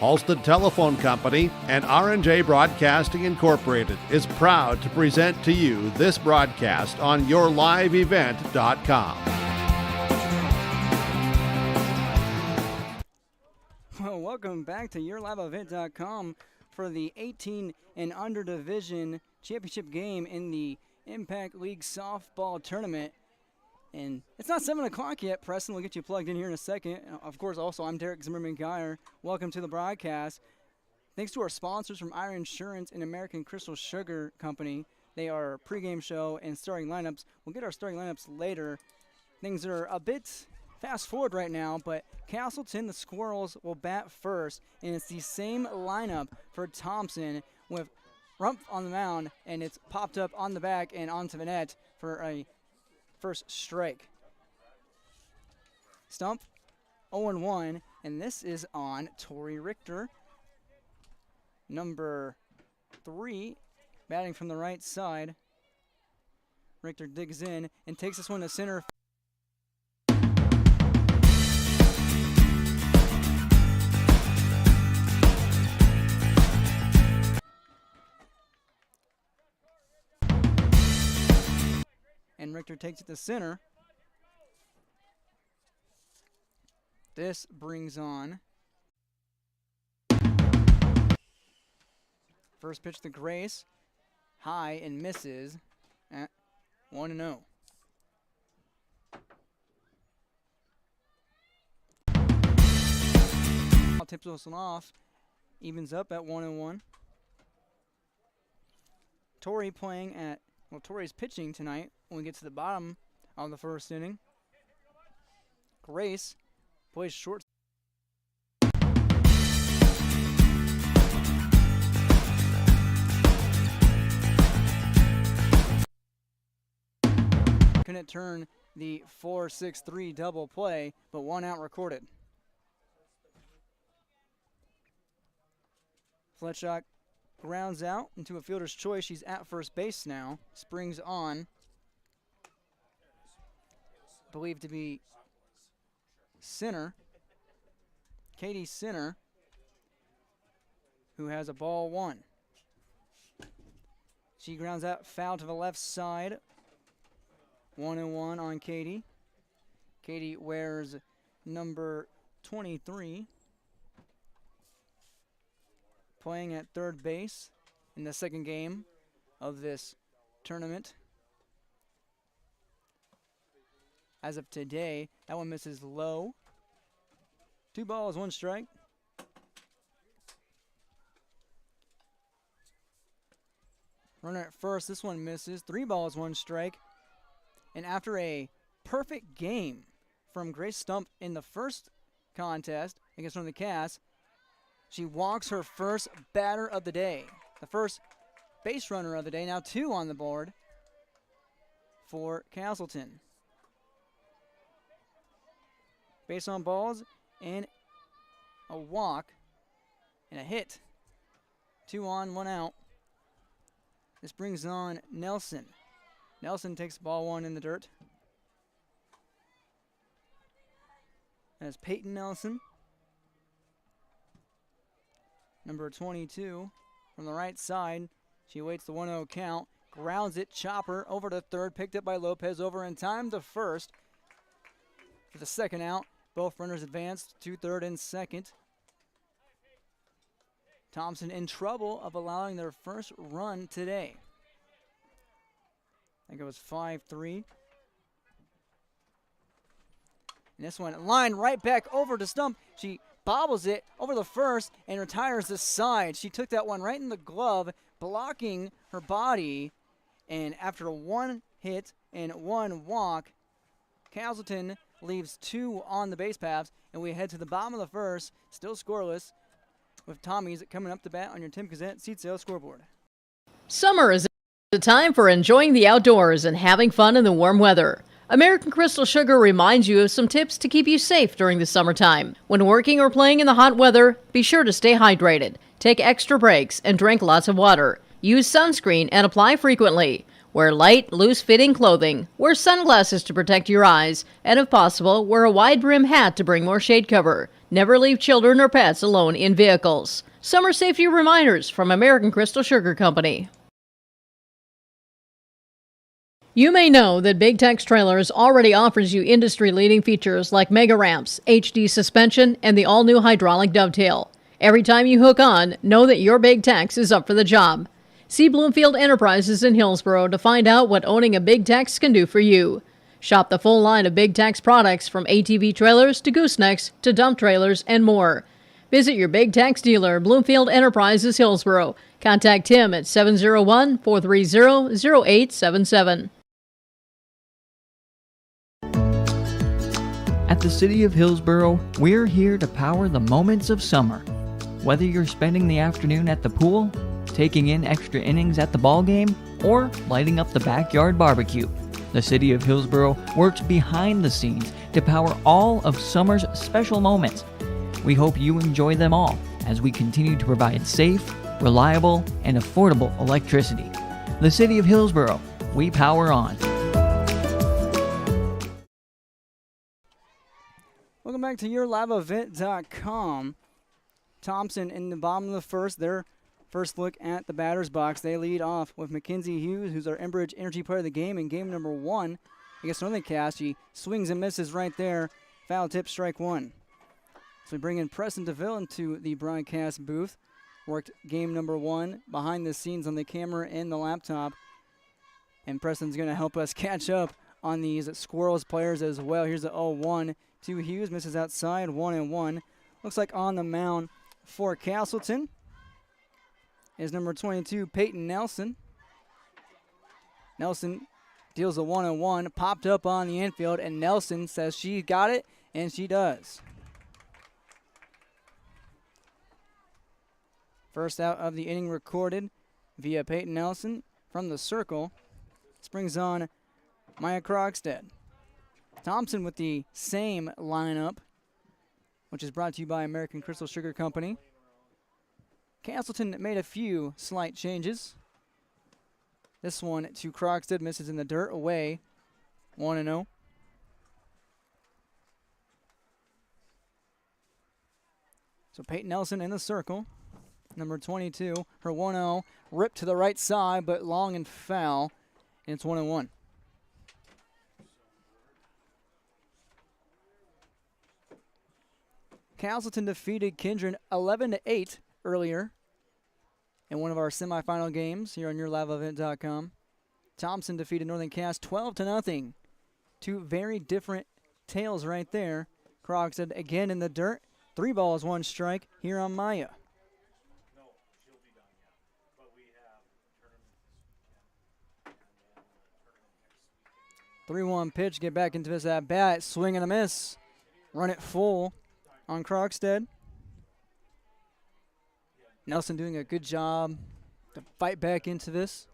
Halstead Telephone Company and R&J Broadcasting Incorporated is proud to present to you this broadcast on yourliveevent.com. Well, welcome back to yourliveevent.com for the 18 and under division championship game in the Impact League softball tournament. And it's not 7 o'clock yet. Preston will get you plugged in here in a second. Of course, also, I'm Derek Zimmerman-Geyer. Welcome to the broadcast. Thanks to our sponsors from Ira Insurance and American Crystal Sugar Company. They are our pregame show and starting lineups. We'll get our starting lineups later. Things are a bit fast forward right now, but Casselton, the Squirrels, will bat first. And it's the same lineup for Thompson with Rumpf on the mound, and it's popped up on the back and onto the net for a first strike. Stump 0-1, and this is on Tori Richter, number 3, batting from the right side. Richter digs in and takes this one to center. And Richter takes it to center. This brings on first pitch to Grace, high and misses at 1-0. Tips us off, evens up at 1-1. Tori playing at, well, Tori's pitching tonight when we get to the bottom of the first inning. Grace plays short. Couldn't turn the 4-6-3 double play, but 1 out recorded. Fletchock grounds out into a fielder's choice. She's at first base now. Springs on. Believed to be Center. Katie Center, who has a ball 1. She grounds out foul to the left side. 1-1 on Katie. Katie wears number 23. Playing at third base in the second game of this tournament. As of today, that one misses low. 2 balls, 1 strike. Runner at first, this one misses. 3 balls, 1 strike. And after a perfect game from Grace Stump in the first contest against one of the Cass, she walks her first batter of the day. The first base runner of the day. Now 2 on the board for Casselton. Base on balls and a walk and a hit. 2 on, 1 out. This brings on Nelson. Nelson takes ball 1 in the dirt. That's Peyton Nelson. Number 22 from the right side. She awaits the 1-0 count. Grounds it. Chopper over to third. Picked up by Lopez. Over in time to first. For the second out. Both runners advanced to third and second. Thompson in trouble of allowing their first run today. I think it was 5-3. And this one line right back over to Stump. She bobbles it over the first and retires the side. She took that one right in the glove, blocking her body. And after 1 hit and 1 walk, Casselton leaves 2 on the base paths, and we head to the bottom of the first, still scoreless, with Tommy's coming up to bat on your Tim Gazette seat sale scoreboard. Summer is a time for enjoying the outdoors and having fun in the warm weather. American Crystal Sugar reminds you of some tips to keep you safe during the summertime. When working or playing in the hot weather, be sure to stay hydrated, take extra breaks, and drink lots of water. Use sunscreen and apply frequently. Wear light, loose-fitting clothing. Wear sunglasses to protect your eyes. And if possible, wear a wide-brim hat to bring more shade cover. Never leave children or pets alone in vehicles. Summer safety reminders from American Crystal Sugar Company. You may know that Big Tex Trailers already offers you industry-leading features like mega ramps, HD suspension, and the all-new hydraulic dovetail. Every time you hook on, know that your Big Tex is up for the job. See Bloomfield Enterprises in Hillsboro to find out what owning a Big Tex can do for you. Shop the full line of Big Tex products from ATV trailers to goosenecks to dump trailers and more. Visit your Big Tex dealer, Bloomfield Enterprises, Hillsboro. Contact Tim at 701-430-0877. At the City of Hillsboro, we're here to power the moments of summer. Whether you're spending the afternoon at the pool, taking in extra innings at the ball game, or lighting up the backyard barbecue, the City of Hillsboro works behind the scenes to power all of summer's special moments. We hope you enjoy them all as we continue to provide safe, reliable, and affordable electricity. The City of Hillsboro, we power on. Welcome back to YourLiveEvent.com. Thompson in the bottom of the first. Their first look at the batter's box. They lead off with Mackenzie Hughes, who's our Enbridge Energy player of the game in game number 1 against Northern Cast. He swings and misses right there. Foul tip, strike 1. So we bring in Preston DeVille into the broadcast booth. Worked game number 1 behind the scenes on the camera and the laptop. And Preston's going to help us catch up on these Squirrels players as well. Here's the 0-1 to Hughes. Misses outside, 1-1. Looks like on the mound for Casselton is number 22, Peyton Nelson. Nelson deals a 1-1, popped up on the infield, and Nelson says she got it, and she does. First out of the inning recorded via Peyton Nelson from the circle. This brings on Maya Krogstad. Thompson with the same lineup, which is brought to you by American Crystal Sugar Company. Casselton made a few slight changes. This one to Krogstad, misses in the dirt, away, 1-0. So Peyton Nelson in the circle. Number 22, her 1-0, ripped to the right side, but long and foul, and it's 1-1. Casselton defeated Kindred 11-8 earlier in one of our semifinal games here on YourLiveEvent.com. Thompson defeated Northern Cast 12-0. Two very different tales right there. Krogstad again in the dirt. 3 balls, 1 strike here on Maya. 3-1 pitch, get back into this at bat, swing and a miss. Run it full on Krogstad. Nelson doing a good job to fight back into this.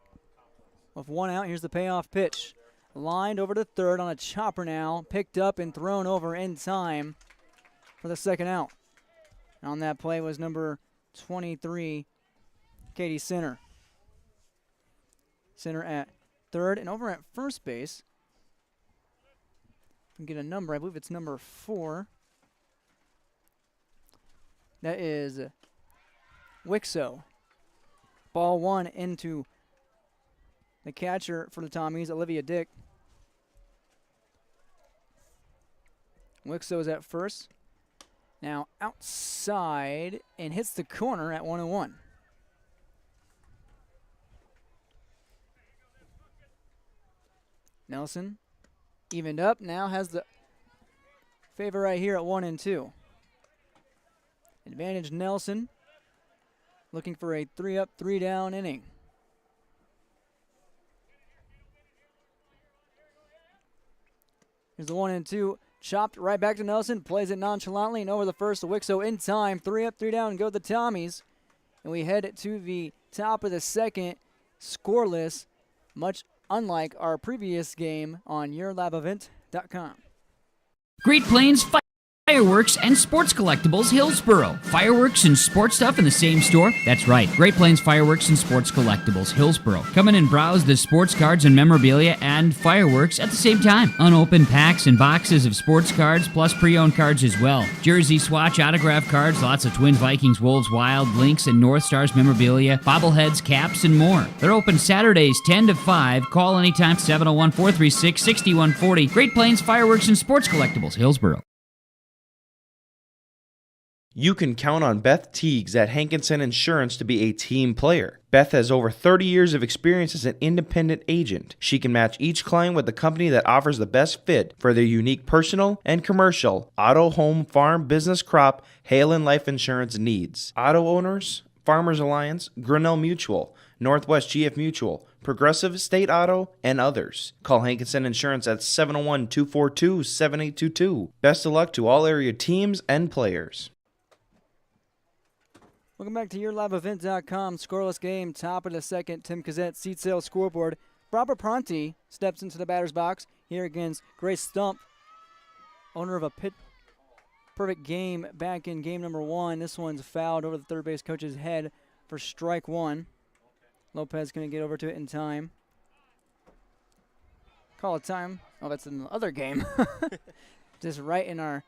With 1 out, here's the payoff pitch. Lined over to third on a chopper now. Picked up and thrown over in time for the 2nd out. And on that play was number 23, Katie Sinner. Sinner at third, and over at first base, if we can get a number, I believe it's number 4. That is Wixo. Ball 1 into the catcher for the Tommies, Olivia Dick. Wixo is at first. Now outside and hits the corner at 1-1. Nelson evened up, now has the favor right here at 1-2. Advantage Nelson, looking for a 3-up, 3-down inning. Here's the 1-2, chopped right back to Nelson, plays it nonchalantly and over the first to Wixo in time. 3-up, 3-down, go the Tommies. And we head to the top of the 2nd, scoreless, much unlike our previous game on YourLiveEvent.com. Great Plains Fireworks and Sports Collectibles Hillsboro. Fireworks and sports stuff in the same store? That's right. Great Plains Fireworks and Sports Collectibles Hillsboro. Come in and browse the sports cards and memorabilia and fireworks at the same time. Unopened packs and boxes of sports cards plus pre-owned cards as well. Jersey swatch autograph cards, lots of Twins, Vikings, Wolves, Wild, Lynx, and North Stars memorabilia, bobbleheads, caps, and more. They're open Saturdays 10 to 5. Call anytime 701-436-6140. Great Plains Fireworks and Sports Collectibles Hillsboro. You can count on Beth Teagues at Hankinson Insurance to be a team player. Beth has over 30 years of experience as an independent agent. She can match each client with the company that offers the best fit for their unique personal and commercial, auto, home, farm, business, crop, hail, and life insurance needs. Auto owners, Farmers Alliance, Grinnell Mutual, Northwest GF Mutual, Progressive State Auto, and others. Call Hankinson Insurance at 701-242-7822. Best of luck to all area teams and players. Welcome back to YourLiveEvent.com. Scoreless game, top of the second. Tim Cassette, seat sale scoreboard. Robert Pronti steps into the batter's box here against Grace Stump, owner of a perfect game back in game number 1. This one's fouled over the third base coach's head for strike 1. Lopez going to get over to it in time. Call it time. Oh, that's in the other game. Just right in our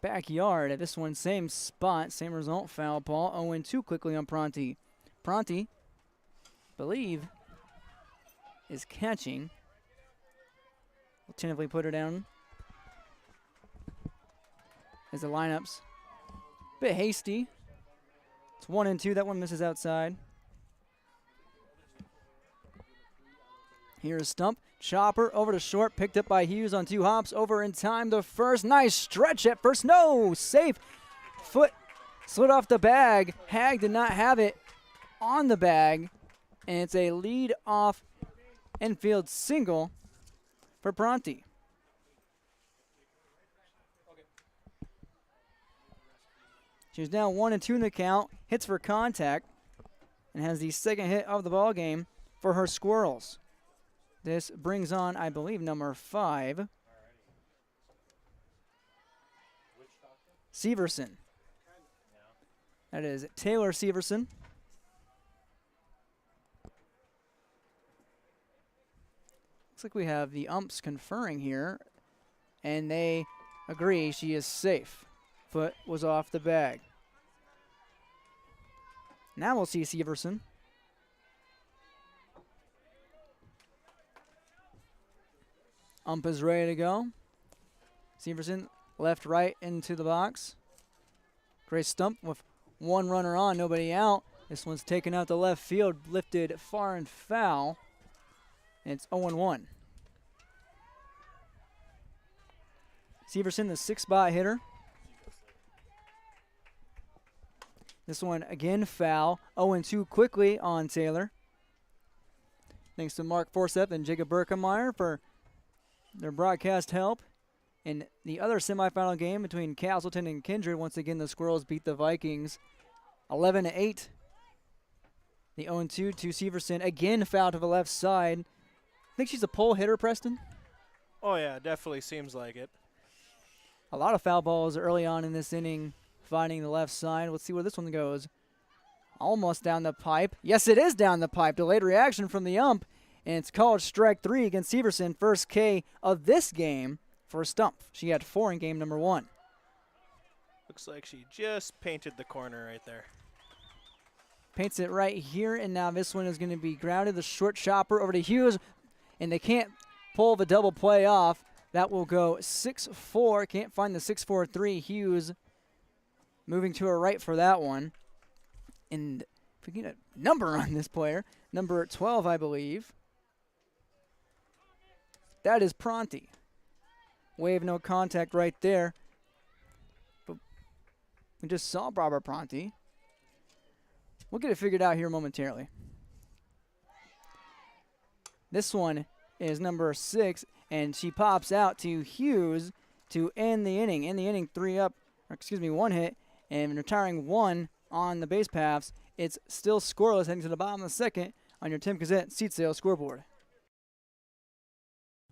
backyard. At this one, same spot, same result, foul ball. 0-2 quickly on Pronti. Pronti, believe, is catching. Will tentatively put her down. As the lineups, a bit hasty. It's 1-2. That one misses outside. Here's Stump. Chopper over to short, picked up by Hughes on 2 hops. Over in time, the first. Nice stretch at first. No, safe. Foot slid off the bag. Hag did not have it on the bag. And it's a lead-off infield single for Pronti. She's down 1-2 in the count. Hits for contact. And has the second hit of the ball game for her Squirrels. This brings on, I believe, number 5. Severson. That is Taylor Severson. Looks like we have the umps conferring here, and they agree she is safe. Foot was off the bag. Now we'll see Severson. Ump is ready to go. Severson left, right into the box. Grace Stump with 1 runner on, nobody out. This one's taken out to left field, lifted far and foul. And it's 0-1. Severson, the 6-spot hitter. This one again foul. 0-2 quickly on Taylor. Thanks to Mark Forseth and Jacob Berkemeyer for their broadcast help. In the other semifinal game between Casselton and Kindred, once again the Squirrels beat the Vikings 11-8. The 0-2 to Severson, again foul to the left side. Think she's a pole hitter, Preston? Oh yeah, definitely seems like it. A lot of foul balls early on in this inning finding the left side. Let's see where this one goes. Almost down the pipe. Yes, it is down the pipe. Delayed reaction from the ump. And it's called strike 3 against Severson. First K of this game for Stump. She had 4 in game number 1. Looks like she just painted the corner right there. Paints it right here, and now this one is going to be grounded. The short chopper over to Hughes, and they can't pull the double play off. That will go 6-4. Can't find the 6-4-3. Hughes moving to her right for that one. And if we get a number on this player, number 12, I believe. That is Pronti. Wave no contact right there. But we just saw Barbara Pronti. We'll get it figured out here momentarily. This one is number 6, and she pops out to Hughes to end the inning. End the inning 1 hit, and retiring 1 on the base paths. It's still scoreless heading to the bottom of the second on your Tim Cassette seat sale scoreboard.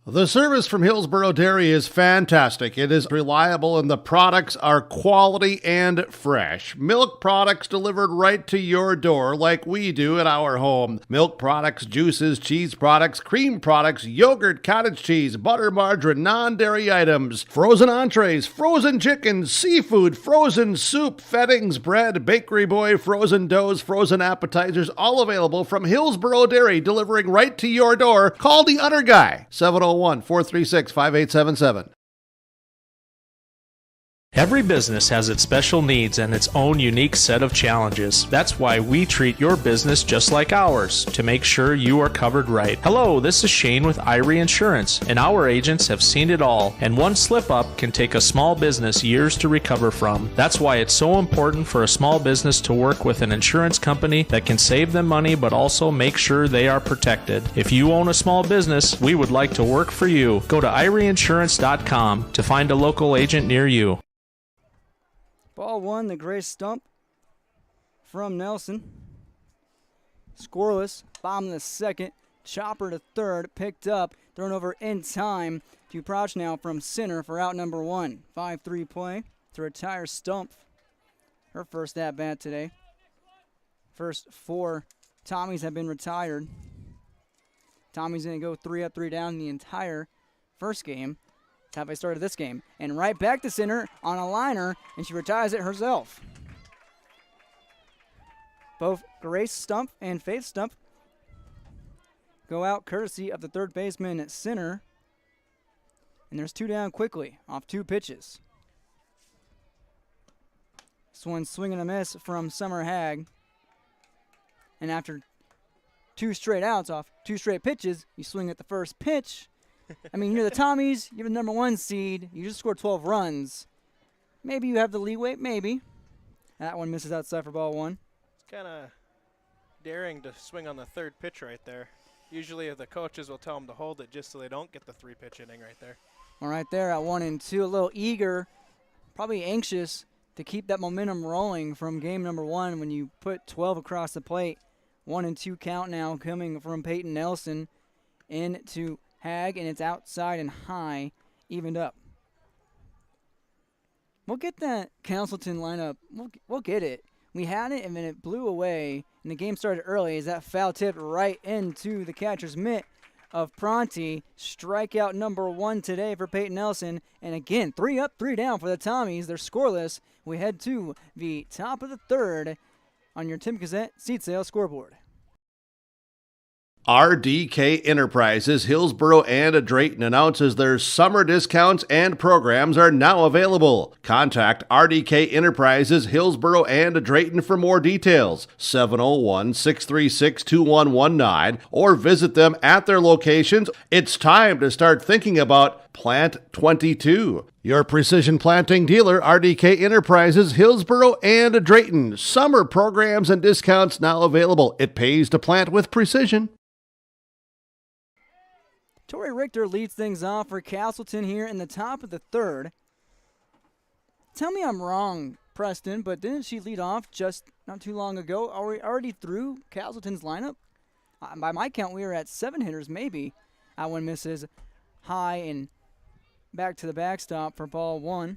The service from Hillsborough Dairy is fantastic. It is reliable and the products are quality and fresh. Milk products delivered right to your door like we do at our home. Milk products, juices, cheese products, cream products, yogurt, cottage cheese, butter, margarine, non-dairy items, frozen entrees, frozen chickens, seafood, frozen soup, fettings, bread, bakery boy, frozen doughs, frozen appetizers, all available from Hillsborough Dairy, delivering right to your door. Call the Utter Guy, 701-436-5877. Every business has its special needs and its own unique set of challenges. That's why we treat your business just like ours, to make sure you are covered right. Hello, this is Shane with Irie Insurance, and our agents have seen it all, and one slip-up can take a small business years to recover from. That's why it's so important for a small business to work with an insurance company that can save them money but also make sure they are protected. If you own a small business, we would like to work for you. Go to IrieInsurance.com to find a local agent near you. Ball one, the gray stump from Nelson. Scoreless. Bottom of the second. Chopper to third. Picked up. Thrown over in time to Proch now from center for out number one. 5-3 play to retire Stump. Her first at bat today. First four Tommies have been retired. Tommy's going to go 3 up, 3 down the entire first game. That's how they started this game. And right back to center on a liner, and she retires it herself. Both Grace Stump and Faith Stump go out courtesy of the third baseman at center. And there's 2 down quickly off 2 pitches. This one's swing and a miss from Summer Hag. And after 2 straight outs off 2 straight pitches, you swing at the first pitch. I mean, you're the Tommies, you're the number 1 seed, you just scored 12 runs. Maybe you have the leeway, maybe. That one misses outside for ball one. It's kind of daring to swing on the third pitch right there. Usually the coaches will tell them to hold it just so they don't get the 3-pitch inning right there. Well, right there at 1-2, a little eager, probably anxious to keep that momentum rolling from game number 1 when you put 12 across the plate. 1-2 count now coming from Peyton Nelson into Hag, and it's outside and high, evened up. We'll get that Casselton lineup. We'll get it. We had it, and then it blew away, and the game started early as that foul tipped right into the catcher's mitt of Pronti. Strikeout number 1 today for Peyton Nelson. And again, 3 up, 3 down for the Tommies. They're scoreless. We head to the top of the third on your Tim Gazette seat sale scoreboard. RDK Enterprises, Hillsborough and Drayton announces their summer discounts and programs are now available. Contact RDK Enterprises, Hillsborough and Drayton for more details, 701-636-2119, or visit them at their locations. It's time to start thinking about Plant 22. Your precision planting dealer, RDK Enterprises, Hillsborough and Drayton. Summer programs and discounts now available. It pays to plant with precision. Tori Richter leads things off for Casselton here in the top of the third. Tell me I'm wrong, Preston, but didn't she lead off just not too long ago? Are we already through Casselton's lineup? By my count, we were at 7 hitters, maybe. That one misses high and back to the backstop for ball 1.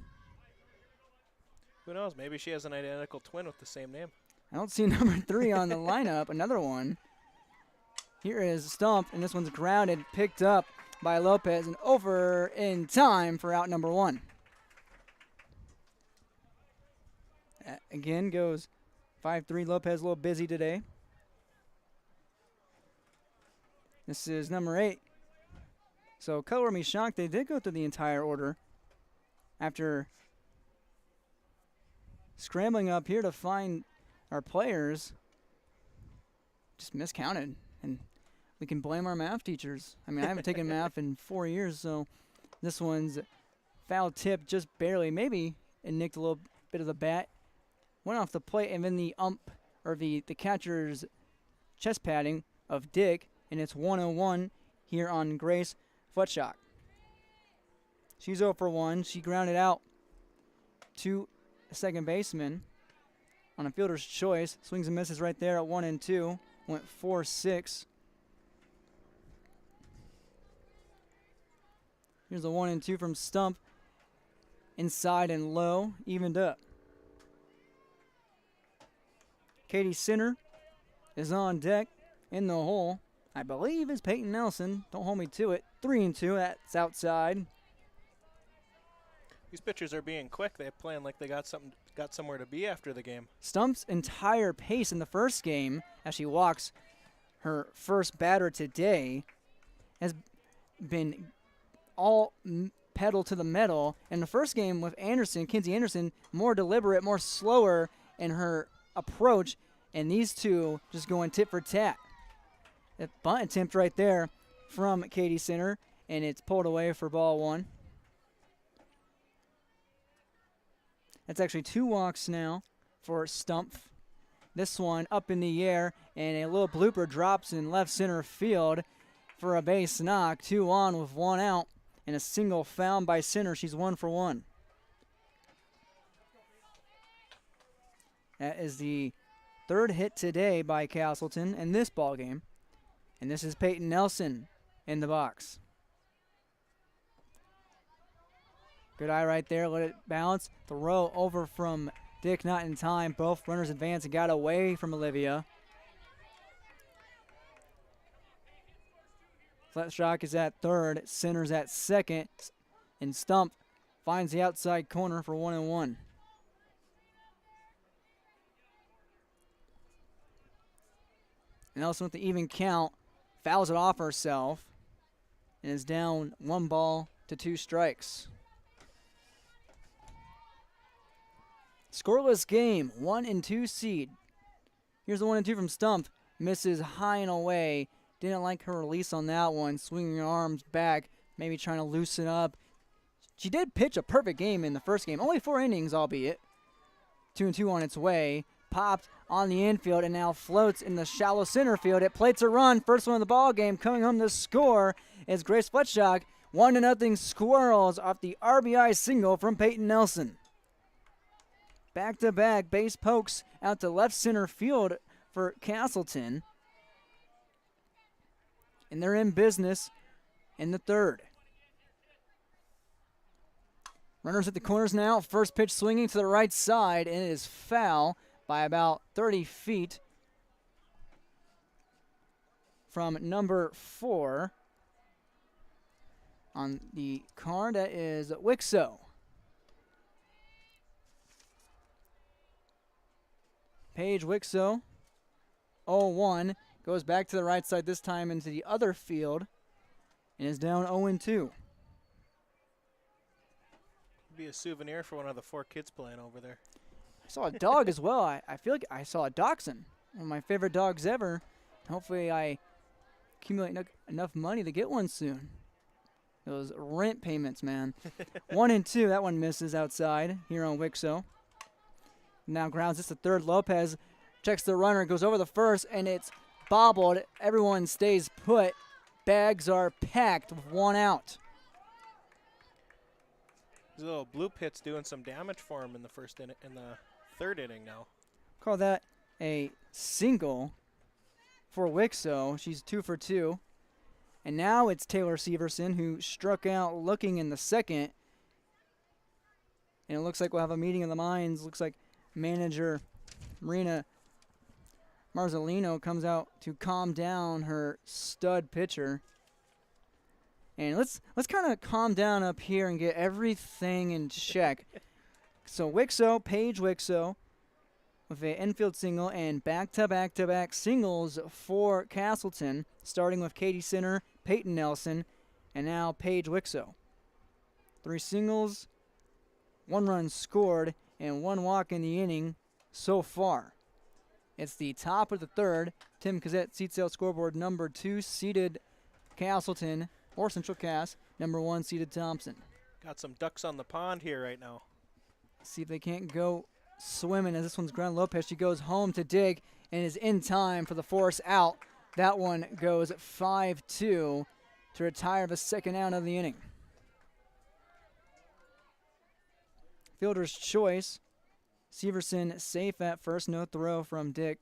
Who knows? Maybe she has an identical twin with the same name. I don't see number 3 on the lineup. Another one. Here is Stump, and this one's grounded, picked up by Lopez, and over in time for out number 1. Again goes 5-3. Lopez a little busy today. This is number 8. So color me shocked. They did go through the entire order after scrambling up here to find our players. Just miscounted. And we can blame our math teachers. I mean, I haven't taken math in 4 years, so this one's foul tip just barely. Maybe it nicked a little bit of the bat. Went off the plate, and then the catcher's chest padding of Dick, and it's 1-1 here on Grace Fletchock. She's 0 for 1. She grounded out to a second baseman on a fielder's choice. Swings and misses right there at 1-2. Went 4-6. Here's a 1-2 from Stump. Inside and low, evened up. Katie Sinner is on deck in the hole. I believe is Peyton Nelson. Don't hold me to it. 3-2. That's outside. These pitchers are being quick. They're playing like they got somewhere to be after the game. Stump's entire pace in the first game, as she walks her first batter today, has been all pedal to the metal. In the first game with Anderson, Kinsey Anderson, more deliberate, more slower in her approach, and these two just going tit for tat. That bunt attempt right there from Katie Sinner, and it's pulled away for ball 1. That's actually 2 walks now for Stump. This one up in the air, and a little blooper drops in left center field for a base knock. 2 on with 1 out, and a single found by Sinner. She's 1 for 1. That is the 3rd hit today by Casselton in this ball game. And this is Peyton Nelson in the box. Good eye right there. Let it bounce. Throw over from Dick, not in time. Both runners advance and got away from Olivia. Fletchrock is at 3rd. Sinner's at 2nd. And Stump finds the outside corner for 1-1. Nelson with the even count. Fouls it off herself and is down 1 ball to 2 strikes. Scoreless game, 1-2 seed. Here's the 1-2 from Stump. Misses high and away. Didn't like her release on that one. Swinging her arms back, maybe trying to loosen up. She did pitch a perfect game in the first game. Only 4 innings, albeit. 2-2 on its way. Popped on the infield and now floats in the shallow center field. It plates a run. First one of the ball game. Coming home to score is Grace Fletchrock. 1-0 Squirrels off the RBI single from Peyton Nelson. Back-to-back base pokes out to left center field for Casselton. And they're in business in the 3rd. Runners at the corners now. First pitch swinging to the right side, and it is foul by about 30 feet from number 4 on the card. That is Wixo. Paige Wixo, 0-1, goes back to the right side this time into the other field and is down 0-2. Be a souvenir for one of the 4 kids playing over there. I saw a dog as well. I feel like I saw a dachshund, one of my favorite dogs ever. Hopefully I accumulate enough money to get one soon. Those rent payments, man. 1-2, that one misses outside here on Wixo. Now grounds this to 3rd. Lopez checks the runner, goes over the first, and it's bobbled. Everyone stays put. Bags are packed with 1 out. These little blue pits doing some damage for him in the 3rd inning now. Call that a single for Wixo. She's 2 for 2. And now it's Taylor Severson, who struck out looking in the 2nd. And it looks like we'll have a meeting of the minds. Looks like manager Marina Marzolino comes out to calm down her stud pitcher. And let's kind of calm down up here and get everything in check. So Wixo, Paige Wixo, with an infield single and back-to-back-to-back singles for Casselton, starting with Katie Sinner, Peyton Nelson, and now Paige Wixo. 3 singles, 1 run scored, and 1 walk in the inning so far. It's the top of the 3rd. Tim Cassette, seat sale scoreboard number 2, seeded Casselton, or Central Cass, number 1, seeded Thompson. Got some ducks on the pond here right now. See if they can't go swimming as this one's ground Lopez. She goes home to dig and is in time for the force out. That one goes 5-2 to retire the 2nd out of the inning. Fielder's choice. Severson safe at first. No throw from Dick.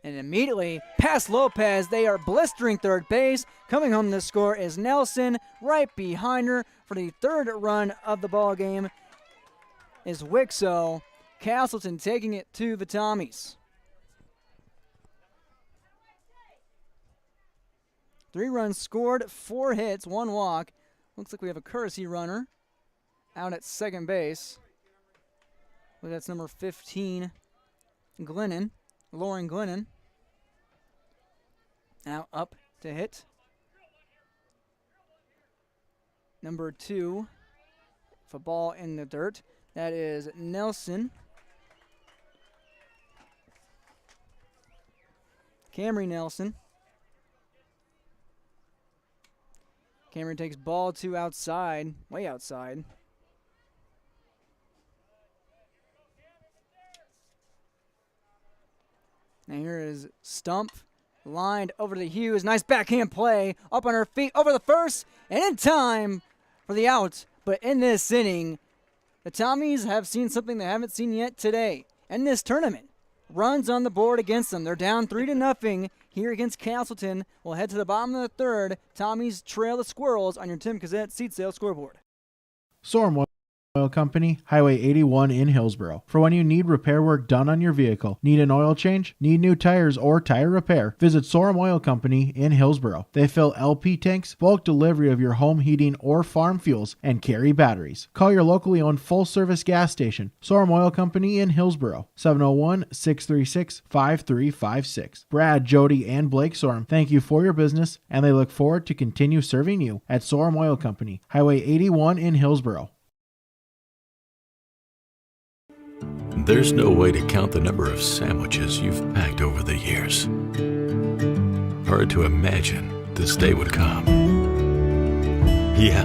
And immediately past Lopez, they are blistering third base. Coming home to score is Nelson. Right behind her for the third run of the ball game is Wixo. Casselton taking it to the Tommies. 3 runs scored, 4 hits, 1 walk. Looks like we have a courtesy runner out at second base. Well, that's number 15, Lauren Glennon. Now up to hit. Number 2, for ball in the dirt. That is Nelson. Camry Nelson. Cameron takes ball 2 outside, way outside. And here is Stump, lined over to Hughes. Nice backhand play, up on her feet, over the first, and in time for the out. But in this inning, the Tommies have seen something they haven't seen yet today. In this tournament, runs on the board against them. They're down 3-0 here against Casselton. We'll head to the bottom of the third. Tommies trail the Squirrels on your Tim Cassette seat sale scoreboard. Sorum Oil Company, Highway 81 in Hillsboro. For when you need repair work done on your vehicle, need an oil change, need new tires or tire repair, visit Sorum Oil Company in Hillsboro. They fill LP tanks, bulk delivery of your home heating or farm fuels, and carry batteries. Call your locally owned full-service gas station, Sorum Oil Company in Hillsboro, 701-636-5356. Brad, Jody, and Blake Sorum thank you for your business, and they look forward to continue serving you at Sorum Oil Company, Highway 81 in Hillsboro. There's no way to count the number of sandwiches you've packed over the years. Hard to imagine this day would come. Yeah,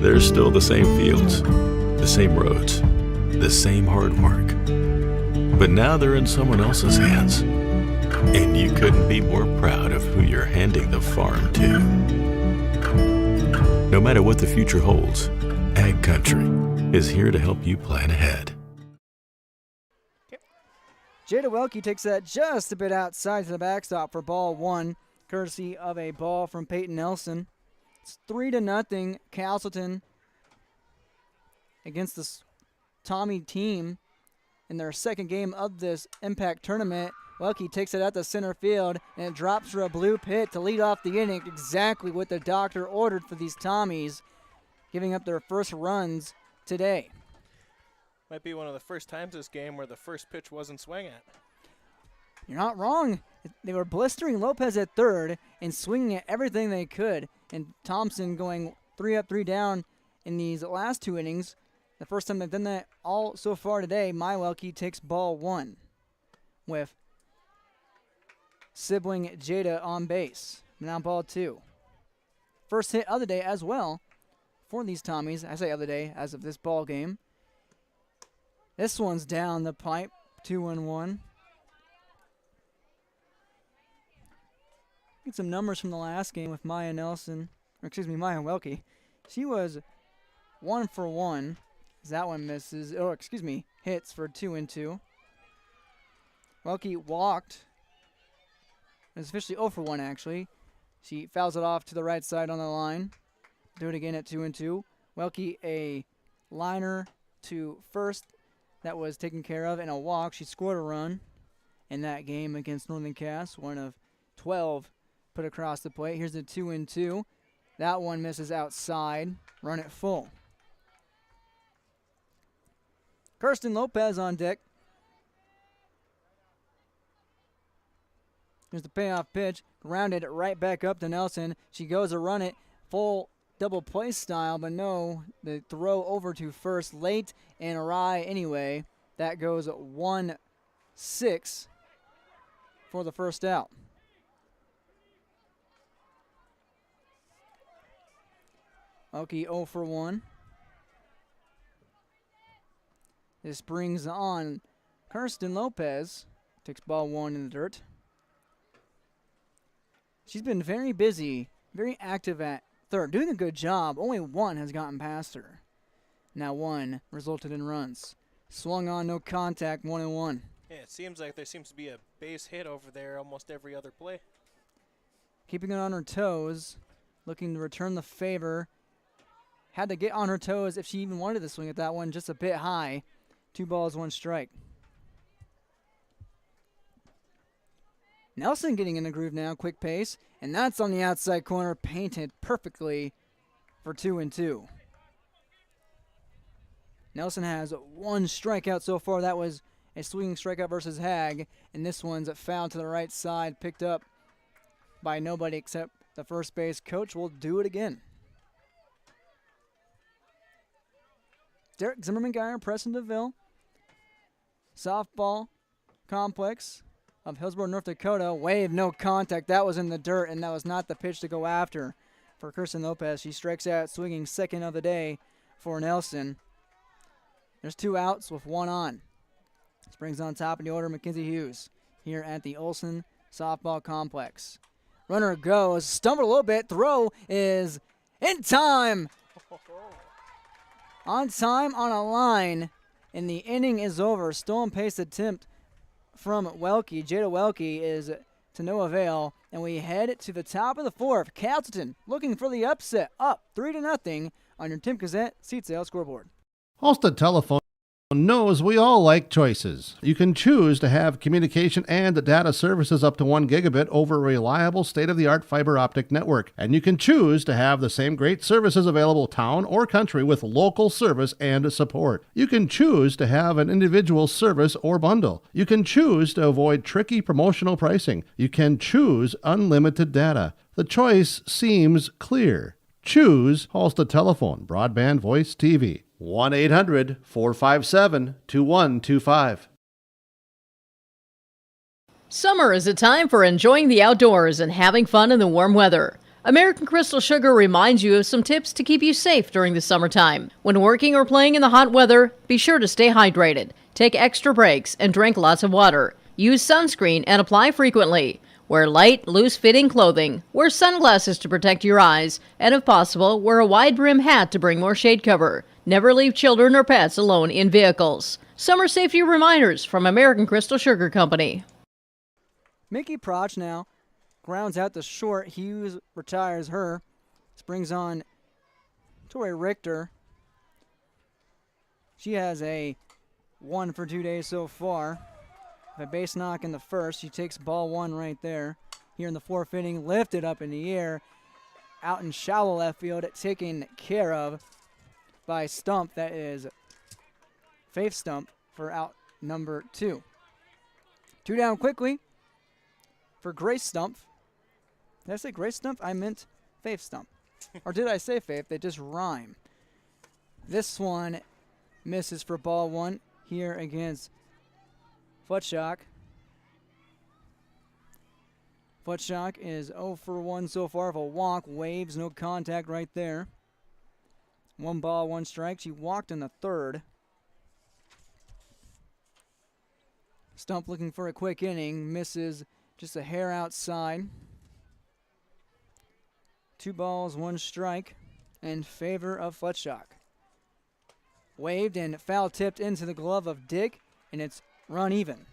there's still the same fields, the same roads, the same hard work. But now they're in someone else's hands. And you couldn't be more proud of who you're handing the farm to. No matter what the future holds, Ag Country is here to help you plan ahead. Jada Welke takes that just a bit outside to the backstop for ball 1, courtesy of a ball from Peyton Nelson. It's 3-0 Casselton against this Tommy team in their second game of this Impact tournament. Welke takes it out to center field, and it drops for a blue pit to lead off the inning, exactly what the doctor ordered for these Tommies, giving up their first runs today. Might be one of the first times this game where the first pitch wasn't swing at. You're not wrong. They were blistering Lopez at third and swinging at everything they could. And Thompson going 3 up, 3 down in these last 2 innings. The first time they've done that all so far today, Welke takes ball 1 with sibling Jada on base. Now ball 2. First hit of the day as well for these Tommies. I say of the day as of this ball game. This one's down the pipe, 2-1. Get some numbers from the last game with Maya Welke. She was 1 for 1. That one misses. Hits for 2-2. Welke walked. It was officially 0 for 1 actually. She fouls it off to the right side on the line. Do it again at 2-2. Welke a liner to first. That was taken care of in a walk. She scored a run in that game against Northern Cass, one of 12 put across the plate. Here's a 2-2. That one misses outside. Run it full. Kirsten Lopez on deck. Here's the payoff pitch. Grounded right back up to Nelson. She goes to run it full double play style, but no, the throw over to first late and awry anyway. That goes 1-6 for the first out. Welke 0 for 1. This brings on Kirsten Lopez. Takes ball 1 in the dirt. She's been very busy, very active at third, doing a good job. Only 1 has gotten past her. Now 1 resulted in runs. Swung on, no contact, 1-1. Yeah, It seems like there seems to be a base hit over there almost every other play. Keeping it on her toes, looking to return the favor. Had to get on her toes if she even wanted to swing at that one, just a bit high. 2 balls, 1 strike. Nelson getting in the groove now, quick pace, and that's on the outside corner, painted perfectly for 2-2. Nelson has 1 strikeout so far. That was a swinging strikeout versus Hag, and this one's a foul to the right side, picked up by nobody except the first base coach. Will do it again. Derek Zimmerman, Preston DeVille, softball complex of Hillsborough, North Dakota. Wave, no contact. That was in the dirt, and that was not the pitch to go after for Kirsten Lopez. She strikes out, swinging second of the day for Nelson. There's 2 outs with 1 on. Springs on top of the order, Mackenzie Hughes here at the Olson Softball Complex. Runner goes, stumbled a little bit. Throw is in time. On time, on a line, and the inning is over. Stolen pace attempt from Welke. Jada Welke is to no avail, and we head to the top of the 4th. Casselton looking for the upset, up 3-0 on your Tim Gazette seat sale scoreboard. Halstead Telephone knows we all like choices. You can choose to have communication and data services up to 1 gigabit over a reliable state-of-the-art fiber optic network. And you can choose to have the same great services available town or country with local service and support. You can choose to have an individual service or bundle. You can choose to avoid tricky promotional pricing. You can choose unlimited data. The choice seems clear. Choose Halstead Telephone, broadband voice TV. 1-800-457-2125. Summer is a time for enjoying the outdoors and having fun in the warm weather. American Crystal Sugar reminds you of some tips to keep you safe during the summertime. When working or playing in the hot weather, be sure to stay hydrated, take extra breaks, and drink lots of water. Use sunscreen and apply frequently. Wear light, loose-fitting clothing. Wear sunglasses to protect your eyes. And if possible, wear a wide-brim hat to bring more shade cover. Never leave children or pets alone in vehicles. Summer safety reminders from American Crystal Sugar Company. Mickey Proch now grounds out the short. Hughes retires her. Springs on Tori Richter. She has a 1 for 2 days so far. A base knock in the first. She takes ball 1 right there. Here in the 4th inning, lifted up in the air. Out in shallow left field, taken care of by Stump. That is Faith Stump for out number 2. 2 down quickly for Grace Stump. Did I say Grace Stump? I meant Faith Stump. Or did I say Faith? They just rhyme. This one misses for ball 1 here against Footshock. Footshock is 0 for 1 so far of a walk. Waves, no contact right there. 1 ball, 1 strike. She walked in the 3rd. Stump looking for a quick inning. Misses just a hair outside. 2 balls, 1 strike in favor of Footshock. Waved and foul tipped into the glove of Dick, and it's run even.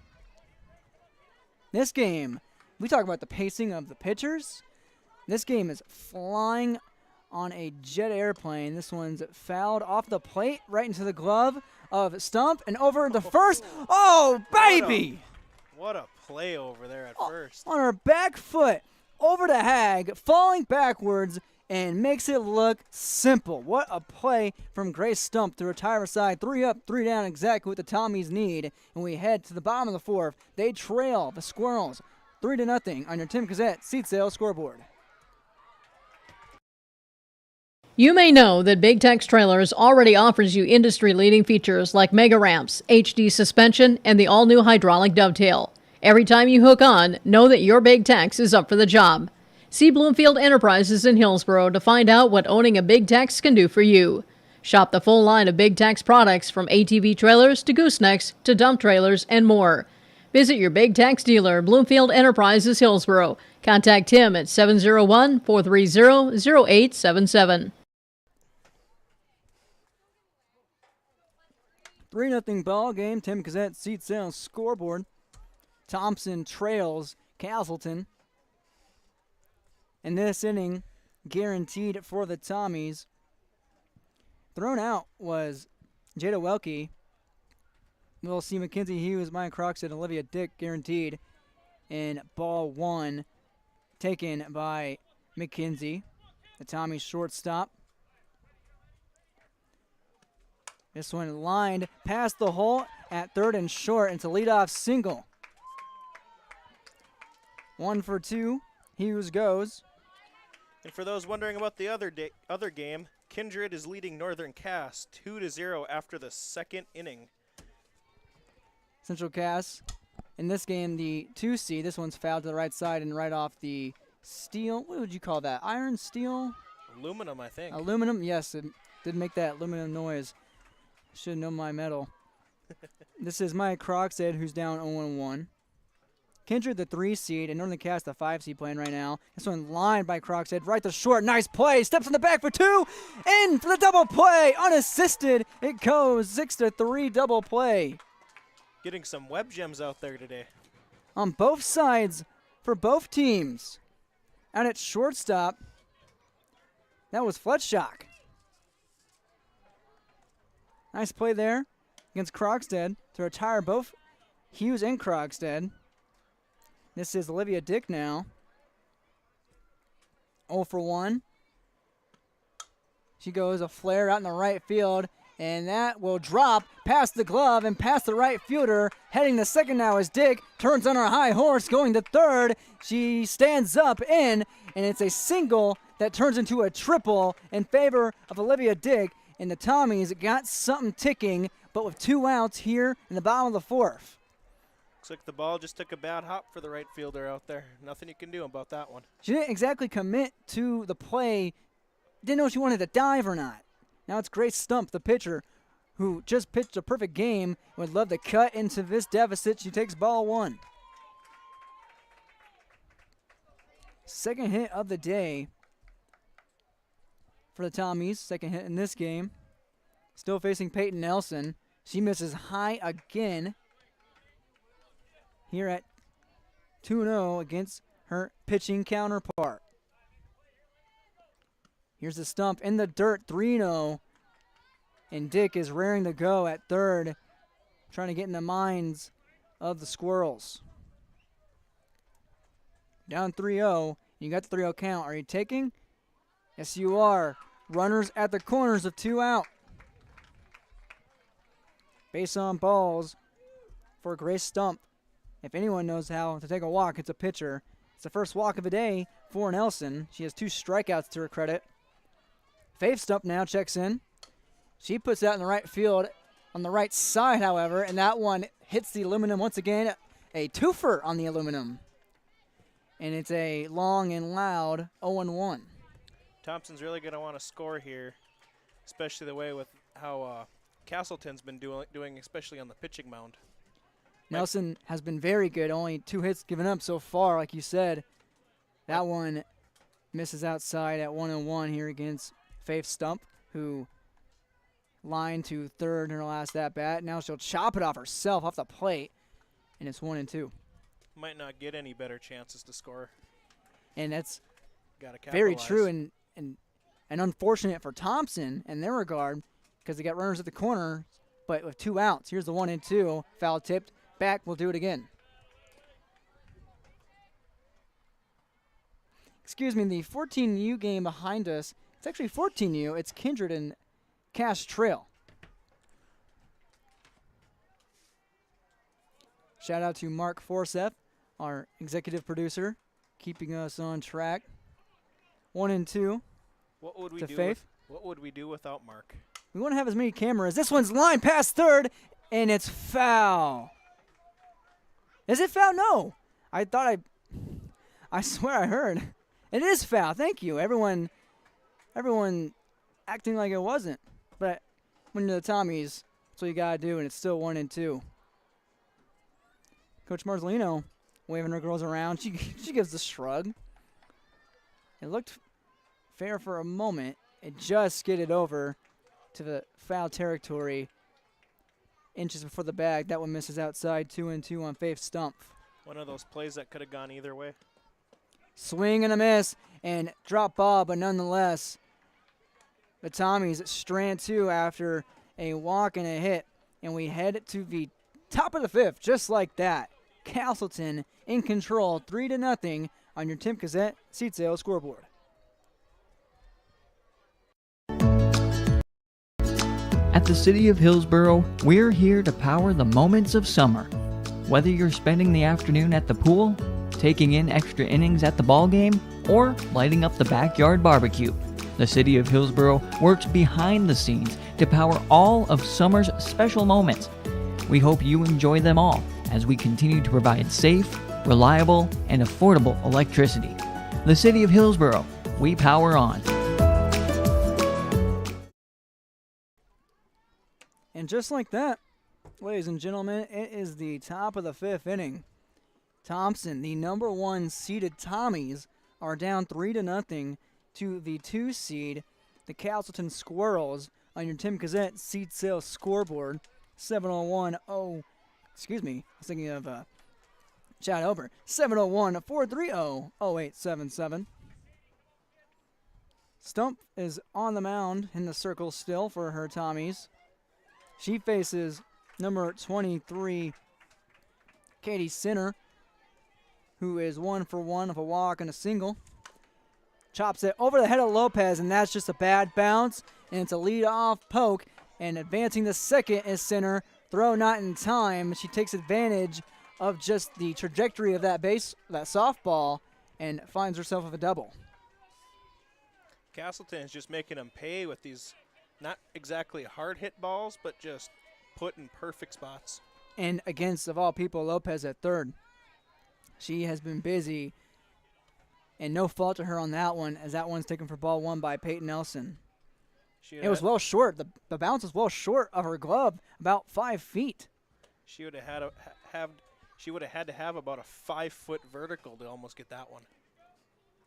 This game, we talk about the pacing of the pitchers. This game is flying on a jet airplane. This one's fouled off the plate right into the glove of Stump and over to first. Oh, baby! What a play over there at first. On her back foot, over to Hag, falling backwards, and makes it look simple. What a play from Grace Stump to retire her side. 3 up, 3 down, exactly what the Tommies need. And we head to the bottom of the 4th. They trail the Squirrels 3-0 on your Tim Gazette seat sale scoreboard. You may know that Big Tex Trailers already offers you industry-leading features like mega ramps, HD suspension, and the all-new hydraulic dovetail. Every time you hook on, know that your Big Tex is up for the job. See Bloomfield Enterprises in Hillsborough to find out what owning a Big Tex can do for you. Shop the full line of Big Tex products from ATV trailers to goosenecks to dump trailers and more. Visit your Big Tex dealer, Bloomfield Enterprises, Hillsborough. Contact him at 701-430-0877. 3-0 ball game. Tim Gazette seat sale scoreboard. Thompson trails Casselton. And this inning, guaranteed for the Tommies. Thrown out was Jada Welke. We'll see Mackenzie Hughes, Maya Croxton, Olivia Dick guaranteed. And ball 1 taken by Mackenzie, the Tommies shortstop. This one lined past the hole at third and short. It's a leadoff single. 1 for 2. Hughes goes. And for those wondering about the other game, Kindred is leading Northern Cass 2-0 after the second inning. Central Cass, in this game, the 2 seed. This one's fouled to the right side and right off the steel. What would you call that? Iron, steel? Aluminum, I think. Aluminum, yes. It did make that aluminum noise. Should know my metal. This is Maya Croxted, who's down 0-1. Kindred, the 3 seed, and Northern Cass, the 5 seed, playing right now. This one lined by Croxted, right to short. Nice play. Steps in the back for 2. In for the double play. Unassisted. It goes 6-3 double play. Getting some web gems out there today. On both sides for both teams. Out at shortstop, that was Fletchshock. Nice play there against Croxted to retire both Hughes and Croxted. This is Olivia Dick now. 0 for 1. She goes a flare out in the right field, and that will drop past the glove and past the right fielder. Heading to second now is Dick. Turns on her high horse, going to third. She stands up in, and it's a single that turns into a triple in favor of Olivia Dick. And the Tommies got something ticking, but with 2 outs here in the bottom of the 4th. Looks like the ball just took a bad hop for the right fielder out there. Nothing you can do about that one. She didn't exactly commit to the play. Didn't know if she wanted to dive or not. Now it's Grace Stump, the pitcher, who just pitched a perfect game and would love to cut into this deficit. She takes ball 1. Second hit of the day for the Tommies. Second hit in this game. Still facing Peyton Nelson. She misses high again here at 2-0 against her pitching counterpart. Here's the stump in the dirt, 3-0. And Dick is raring to go at third, trying to get in the minds of the Squirrels. Down 3-0. You got the 3-0 count. Are you taking? Yes, you are. Runners at the corners of 2 out. Base on balls for Grace Stump. If anyone knows how to take a walk, it's a pitcher. It's the first walk of the day for Nelson. She has 2 strikeouts to her credit. Faith Stump now checks in. She puts that in the right field on the right side, however, and that one hits the aluminum once again. A twofer on the aluminum. And it's a long and loud 0-1. Thompson's really going to want to score here, especially the way with how Casselton's been doing, especially on the pitching mound. Nelson has been very good. Only 2 hits given up so far, like you said. That one misses outside at 1-1 here against Faith Stump, who lined to third in her last at-bat. Now she'll chop it off herself off the plate, and it's 1-2. Might not get any better chances to score. And that's Gotta very capitalize. true and unfortunate for Thompson in their regard, because they got runners at the corner, but with 2 outs. Here's the 1-2. Foul tipped. Back. We'll do it again. Excuse me, the 14U game behind us, it's actually 14U. It's Kindred and Cass Trail. Shout out to Mark Forseth, our executive producer, keeping us on track. 1-2. What would we to do? Faith. What would we do without Mark? We want to have as many cameras. This one's lined past third, and it's foul. Is it foul? No. I swear I heard. It is foul. Thank you. Everyone acting like it wasn't. But when you're the Tommies, that's what you got to do, and it's still 1-2. Coach Marzolino waving her girls around. She gives the shrug. It looked fair for a moment. It just skidded over to the foul territory inches before the bag. That one misses outside. 2-2 on Faith Stump. One of those plays that could have gone either way. Swing and a miss and drop ball, but nonetheless, the Tommies strand 2 after a walk and a hit. And we head to the top of the 5th, just like that. Casselton in control, 3-0 on your Tim Cassette seat sale scoreboard. At the City of Hillsborough, we're here to power the moments of summer. Whether you're spending the afternoon at the pool, taking in extra innings at the ball game, or lighting up the backyard barbecue, the City of Hillsborough works behind the scenes to power all of summer's special moments. We hope you enjoy them all as we continue to provide safe, reliable, and affordable electricity. The City of Hillsborough, we power on. And just like that, ladies and gentlemen, it is the top of the 5th inning. Thompson, the number 1 seeded Tommies, are down 3-0 to the 2 seed, the Casselton Squirrels, on your Tim Cassette seed sale scoreboard. 701 I was thinking of Chad Ober. 701-430-0877. Stump is on the mound in the circle still for her Tommies. She faces number 23, Katie Sinner, who is 1 for 1 of a walk and a single. Chops it over the head of Lopez, and that's just a bad bounce, and it's a lead-off poke, and advancing the second is Sinner. Throw not in time. She takes advantage of just the trajectory of that softball, and finds herself with a double. Casselton is just making them pay with these not exactly hard hit balls, but just put in perfect spots. And against, of all people, Lopez at third. She has been busy, and no fault to her on that one, as that one's taken for ball 1 by Peyton Nelson. It was well short. The bounce was well short of her glove, about 5 feet. She would have had to have about a 5-foot vertical to almost get that one.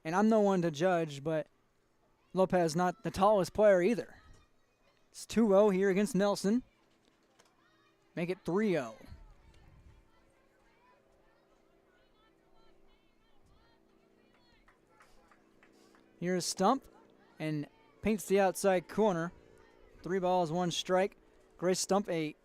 And I'm no one to judge, but Lopez not the tallest player either. It's 2-0 here against Nelson. Make it 3-0. Here's Stump, and paints the outside corner. 3 balls, 1 strike. Grace Stump, a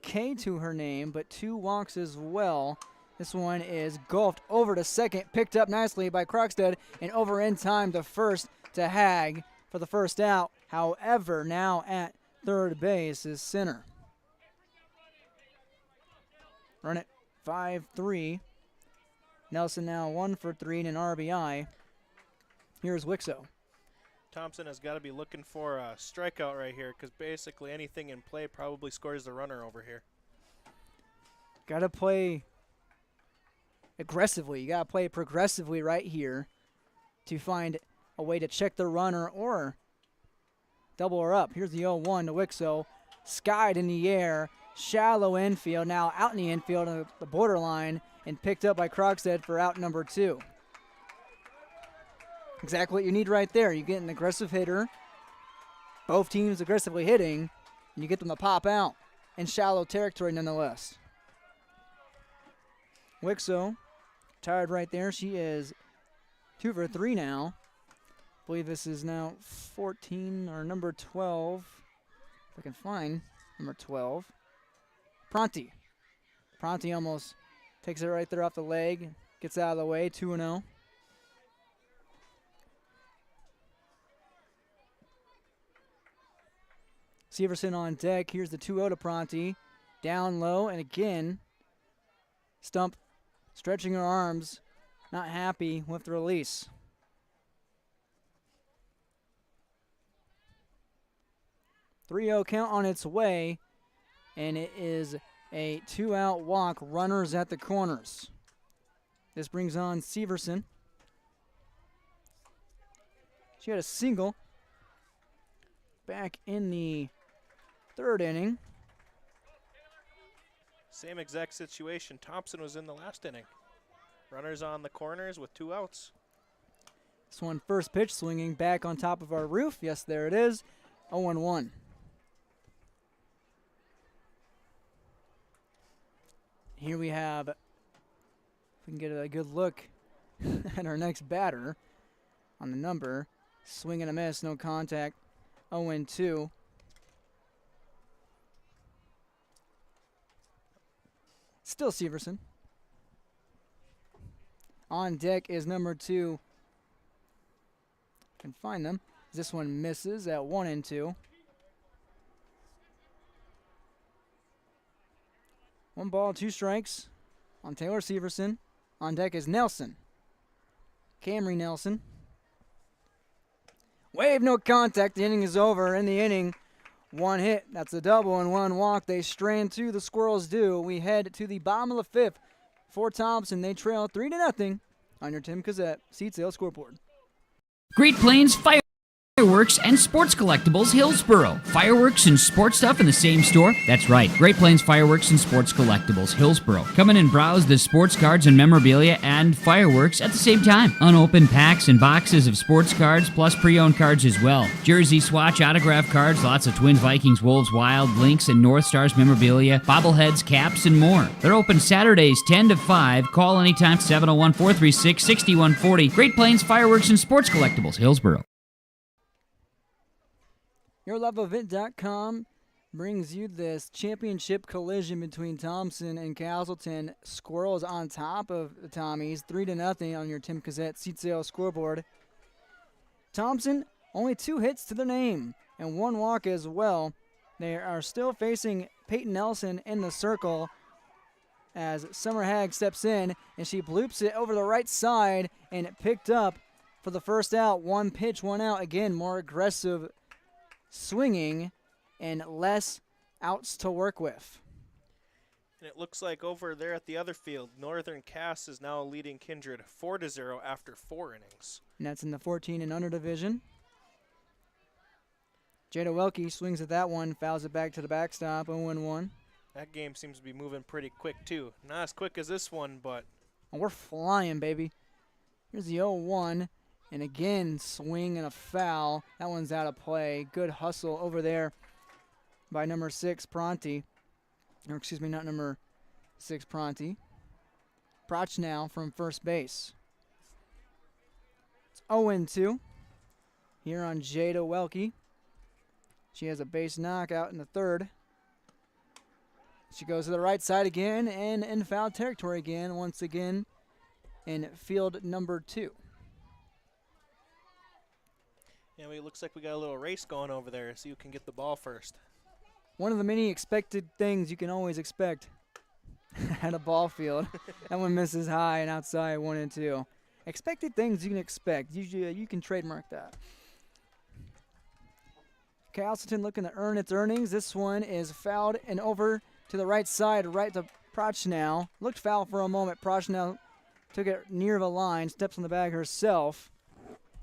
K to her name, but 2 walks as well. This one is golfed over to second, picked up nicely by Crockstead, and over in time to first to Hag for the first out. However, now at third base is Sinner. Run it 5-3. Nelson now 1 for 3 and an RBI. Here's Wixo. Thompson has got to be looking for a strikeout right here, because basically anything in play probably scores the runner over here. Got to play aggressively. You got to play progressively right here to find a way to check the runner or double her up. Here's the 0-1 to Wixo. Skied in the air. Shallow infield. Now out in the infield on the borderline and picked up by Krogstad for out number 2. Exactly what you need right there. You get an aggressive hitter, both teams aggressively hitting, and you get them to pop out in shallow territory nonetheless. Wixo, tired right there. She is 2 for 3 now. I believe this is now 14 or number 12. If I can find number 12. Pronti. Pronti almost takes it right there off the leg, gets out of the way, 2-0. Severson on deck. Here's the 2-0 to Pronti. Down low, and again, Stump stretching her arms, not happy with the release. .3-0 count on its way, and it is a 2-out walk, runners at the corners. This brings on Severson. She had a single back in the 3rd inning. Same exact situation Thompson was in the last inning. Runners on the corners with 2 outs. This one first pitch swinging back on top of our roof. Yes, there it is. 0-1. Here we have If we can get a good look at our next batter on the number. Swing and a miss, no contact. 0-2. Still Severson. On deck is number 2. Can find them. This one misses at 1-2. 1 ball, 2 strikes on Taylor Severson. On deck is Nelson. Camry Nelson. Wave, no contact. The inning is over. In the inning, 1 hit. That's a double and 1 walk. They strain to. The Squirrels do. We head to the bottom of the 5th. For Thompson, they trail 3-0 on your Tim Cassette Seat Sale scoreboard. Great Plains Fireworks and Sports Collectibles Hillsboro. Fireworks and sports stuff in the same store? That's right. Great Plains Fireworks and Sports Collectibles Hillsboro. Come in and browse the sports cards and memorabilia and fireworks at the same time. Unopened packs and boxes of sports cards plus pre-owned cards as well. Jersey, swatch, autograph cards, lots of Twins, Vikings, Wolves, Wild, Lynx, and North Stars memorabilia, bobbleheads, caps, and more. They're open Saturdays 10 to 5. Call anytime 701-436-6140. Great Plains Fireworks and Sports Collectibles Hillsboro. YourLoveOfIt.com brings you this championship collision between Thompson and Casselton. Squirrels on top of the Tommies, 3-0 on your Tim Cassette Seat Sale scoreboard. Thompson, only 2 hits to their name and 1 walk as well. They are still facing Peyton Nelson in the circle as Summer Hag steps in, and she bloops it over the right side and it picked up for the first out. 1 pitch, 1 out. Again, more aggressive swinging and less outs to work with. And it looks like over there at the other field, Northern Cass is now leading Kindred 4-0 after 4 innings. And that's in the 14 and under division. Jada Welke swings at that one, fouls it back to the backstop, 0-1. That game seems to be moving pretty quick too. Not as quick as this one, but And we're flying, baby. Here's the 0-1. And again, swing and a foul. That one's out of play. Good hustle over there by number 6, Pronti. Or excuse me, not number 6, Pronti. Prochnow from first base. It's 0-2 here on Jada Welke. She has a base knockout in the 3rd. She goes to the right side again and in foul territory again, once again in field number 2. yeah, it looks like we got a little race going over there. See who can get the ball first. One of the many expected things you can always expect at a ball field. That one misses high and outside, 1-2. Expected things you can expect. You can trademark that. Casselton looking to earn its earnings. This one is fouled and over to the right side, right to Prochnow. Looked foul for a moment. Prochnow took it near the line, steps on the bag herself,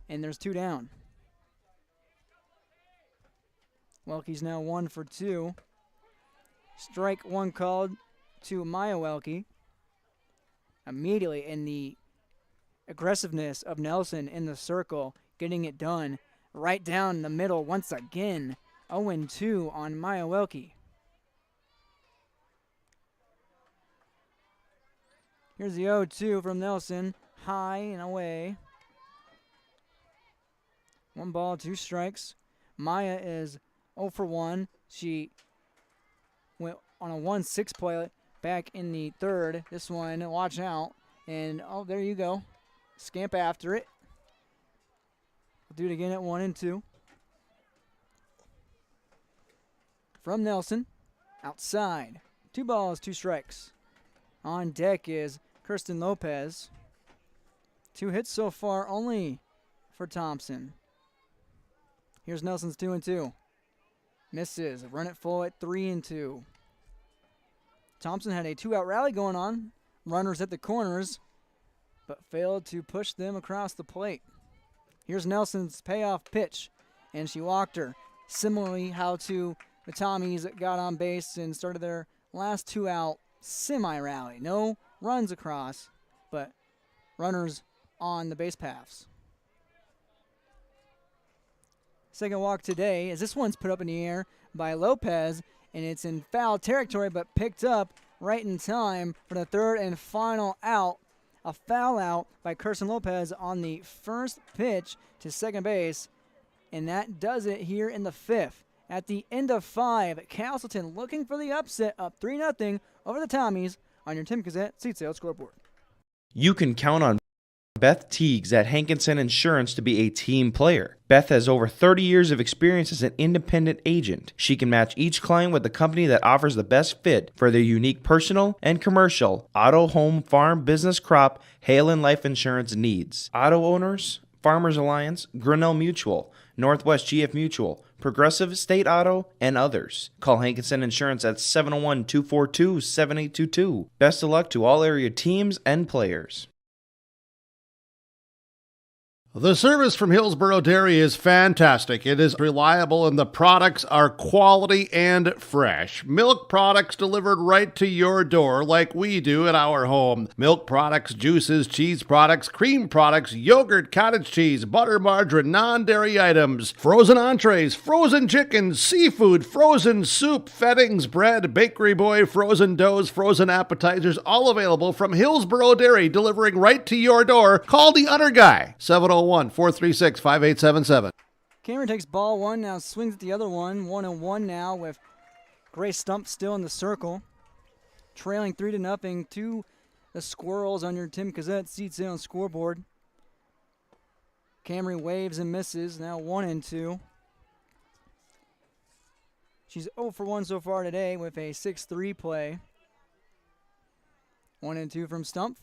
and there's 2 down. Welke's now 1 for 2. Strike 1 called to Maya Welke. Immediately in the aggressiveness of Nelson in the circle, getting it done right down the middle once again. 0-2 on Maya Welke. Here's the 0-2 from Nelson. High and away. 1 ball, 2 strikes. Maya is 0 for 1. She went on a 1-6 play back in the 3rd. This one, watch out. And, oh, there you go. Scamp after it. We'll do it again at 1-2. From Nelson, outside. 2 balls, 2 strikes. On deck is Kirsten Lopez. 2 hits so far only for Thompson. Here's Nelson's 2-2. Misses. Run it full at 3-2. Thompson had a 2-out rally going on. Runners at the corners, but failed to push them across the plate. Here's Nelson's payoff pitch, and she walked her. Similarly, how to the Tommies got on base and started their last 2-out semi-rally. No runs across, but runners on the base paths. Second walk today, as this one's put up in the air by Lopez, and it's in foul territory, but picked up right in time for the 3rd and final out a foul out by Kirsten Lopez on the first pitch to second base, and that does it here in the fifth. At the end of 5, Casselton looking for the upset, up 3-0 over the Tommies on your Tim Gazette Seat Sale scoreboard. You can count on Beth Teagues at Hankinson Insurance to be a team player. Beth has over 30 years of experience as an independent agent. She can match each client with the company that offers the best fit for their unique personal and commercial auto, home, farm, business, crop, hail, and life insurance needs. Auto owners, Farmers Alliance, Grinnell Mutual, Northwest GF Mutual, Progressive, State Auto, and others. Call Hankinson Insurance at 701-242-7822. Best of luck to all area teams and players. The service from Hillsborough Dairy is fantastic. It is reliable and the products are quality and fresh. Milk products delivered right to your door like we do at our home. Milk products, juices, cheese products, cream products, yogurt, cottage cheese, butter, margarine, non-dairy items, frozen entrees, frozen chicken, seafood, frozen soup, fettings, bread, bakery boy, frozen doughs, frozen appetizers, all available from Hillsborough Dairy, delivering right to your door. Call the Udder Guy, 701-436-5877. Cameron takes ball one, now swings at the other one. 1-1 now with Grace Stump still in the circle. Trailing 3-0 to the Squirrels on your Tim Gazette Seat Sale scoreboard. Camry waves and misses, now 1-2. She's 0 for 1 so far today with a 6-3 play. 1-2 from Stump.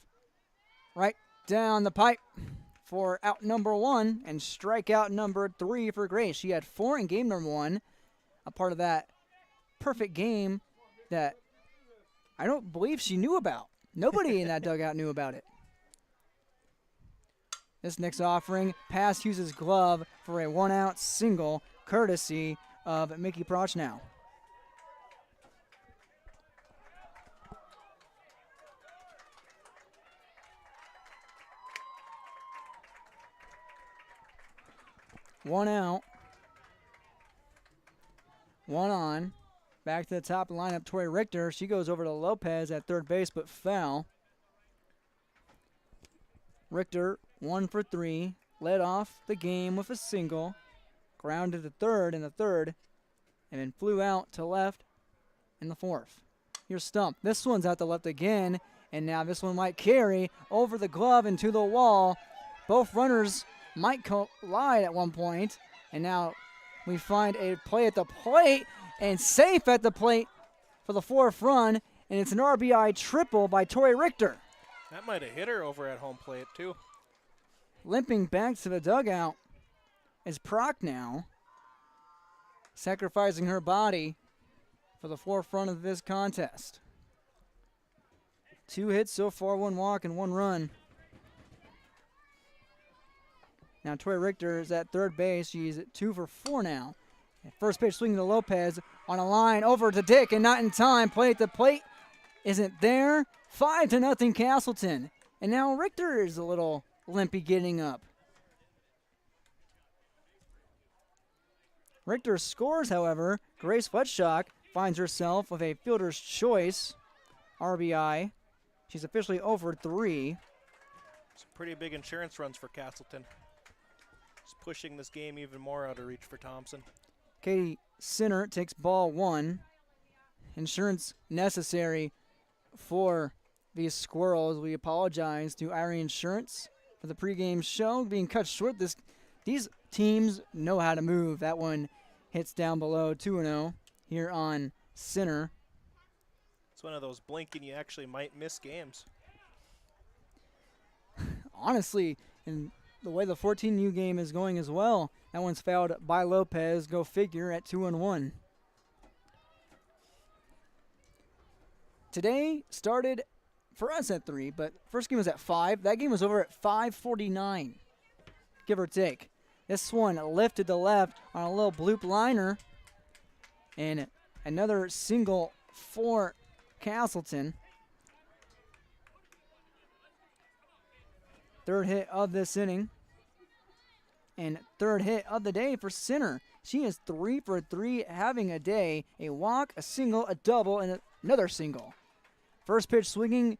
Right down the pipe for out number 1 and strikeout number 3 for Grace. She had 4 in game number 1, a part of that perfect game that I don't believe she knew about. Nobody in that dugout knew about it. This next offering, pass Hughes' glove for a 1-out single, courtesy of Mickey Prochnow. One out. One on. Back to the top of the lineup, Tori Richter. She goes over to Lopez at third base, but foul. Richter, 1 for 3. Led off the game with a single. Grounded to third in the third. And then flew out to left in the fourth. Here's Stump. This one's out to left again. And now this one might carry over the glove and to the wall. Both runners might collide at one point, and now we find a play at the plate and safe at the plate for the fourth run, and it's an RBI triple by Tori Richter. That might have hit her over at home plate, too. Limping back to the dugout is Prochnow, sacrificing her body for the fourth run of this contest. 2 hits so far, 1 walk and 1 run. Now Tori Richter is at third base. She's 2 for 4 now. First pitch swinging to Lopez on a line over to Dick and not in time. Play at the plate isn't there. 5-0 Casselton. And now Richter is a little limpy getting up. Richter scores, however. Grace Fletchcock finds herself with a fielder's choice RBI. She's officially over 3. Some pretty big insurance runs for Casselton. Just pushing this game even more out of reach for Thompson. Katie Sinner takes ball 1. Insurance necessary for these Squirrels. We apologize to Irie Insurance for the pregame show being cut short. These teams know how to move. That one hits down below 2-0 here on Sinner. It's one of those blink and you actually might miss games. Honestly, in the way the 14U game is going as well, that one's fouled by Lopez. Go figure at 2-1. Today started for us at 3, but first game was at 5. That game was over at 5:49, give or take. This one lifted to left on a little bloop liner, and another single for Casselton. Third hit of this inning. And third hit of the day for Sinner. She is 3 for 3, having a day. A walk, a single, a double, and another single. First pitch swinging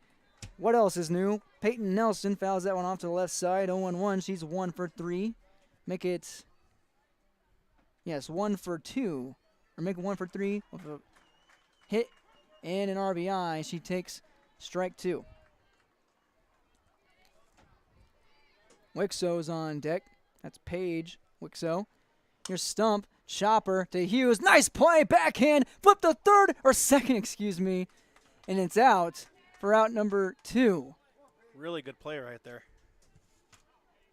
What else is new? Peyton Nelson fouls that one off to the left side. 0-1. She's 1 for 3. Make it, yes, 1 for 2. Or make it 1 for 3 with a hit and an RBI. She takes strike 2. Wixo's on deck. That's Paige Wixo. Here's Stump. Chopper to Hughes. Nice play. Backhand. Flip the third or second, excuse me. And it's out for out number 2. Really good play right there.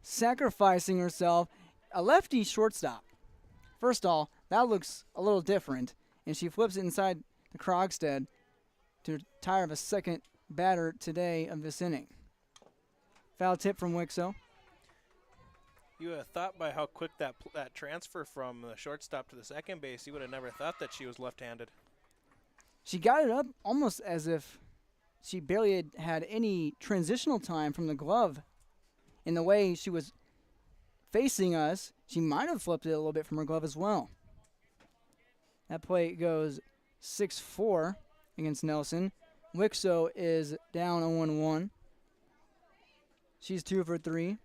Sacrificing herself. A lefty shortstop. First of all, that looks a little different. And she flips it inside the Krogstad to tire of a second batter today of this inning. Foul tip from Wixo. You would have thought by how quick that transfer from the shortstop to the second base, you would have never thought that she was left-handed. She got it up almost as if she barely had any transitional time from the glove. In the way she was facing us, she might have flipped it a little bit from her glove as well. That play goes 6-4 against Nelson. Wixo is down 0-1. She's 2 for 3.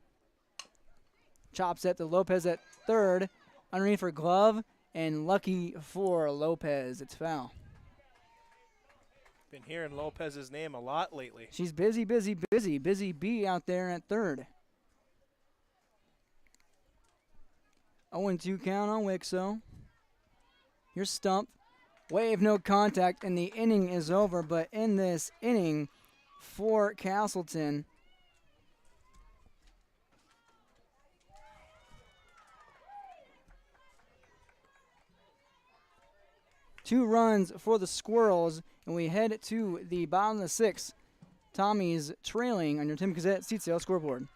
Chops it to Lopez at third. Underneath her glove. And lucky for Lopez, it's foul. Been hearing Lopez's name a lot lately. She's busy, busy, busy. Busy B out there at third. 0-2 count on Wixo. Here's Stump. Wave, no contact, and the inning is over. But in this inning for Casselton, two runs for the Squirrels, and we head to the bottom of the 6th. Tommy's trailing on your Tim Gazette seat sale scoreboard.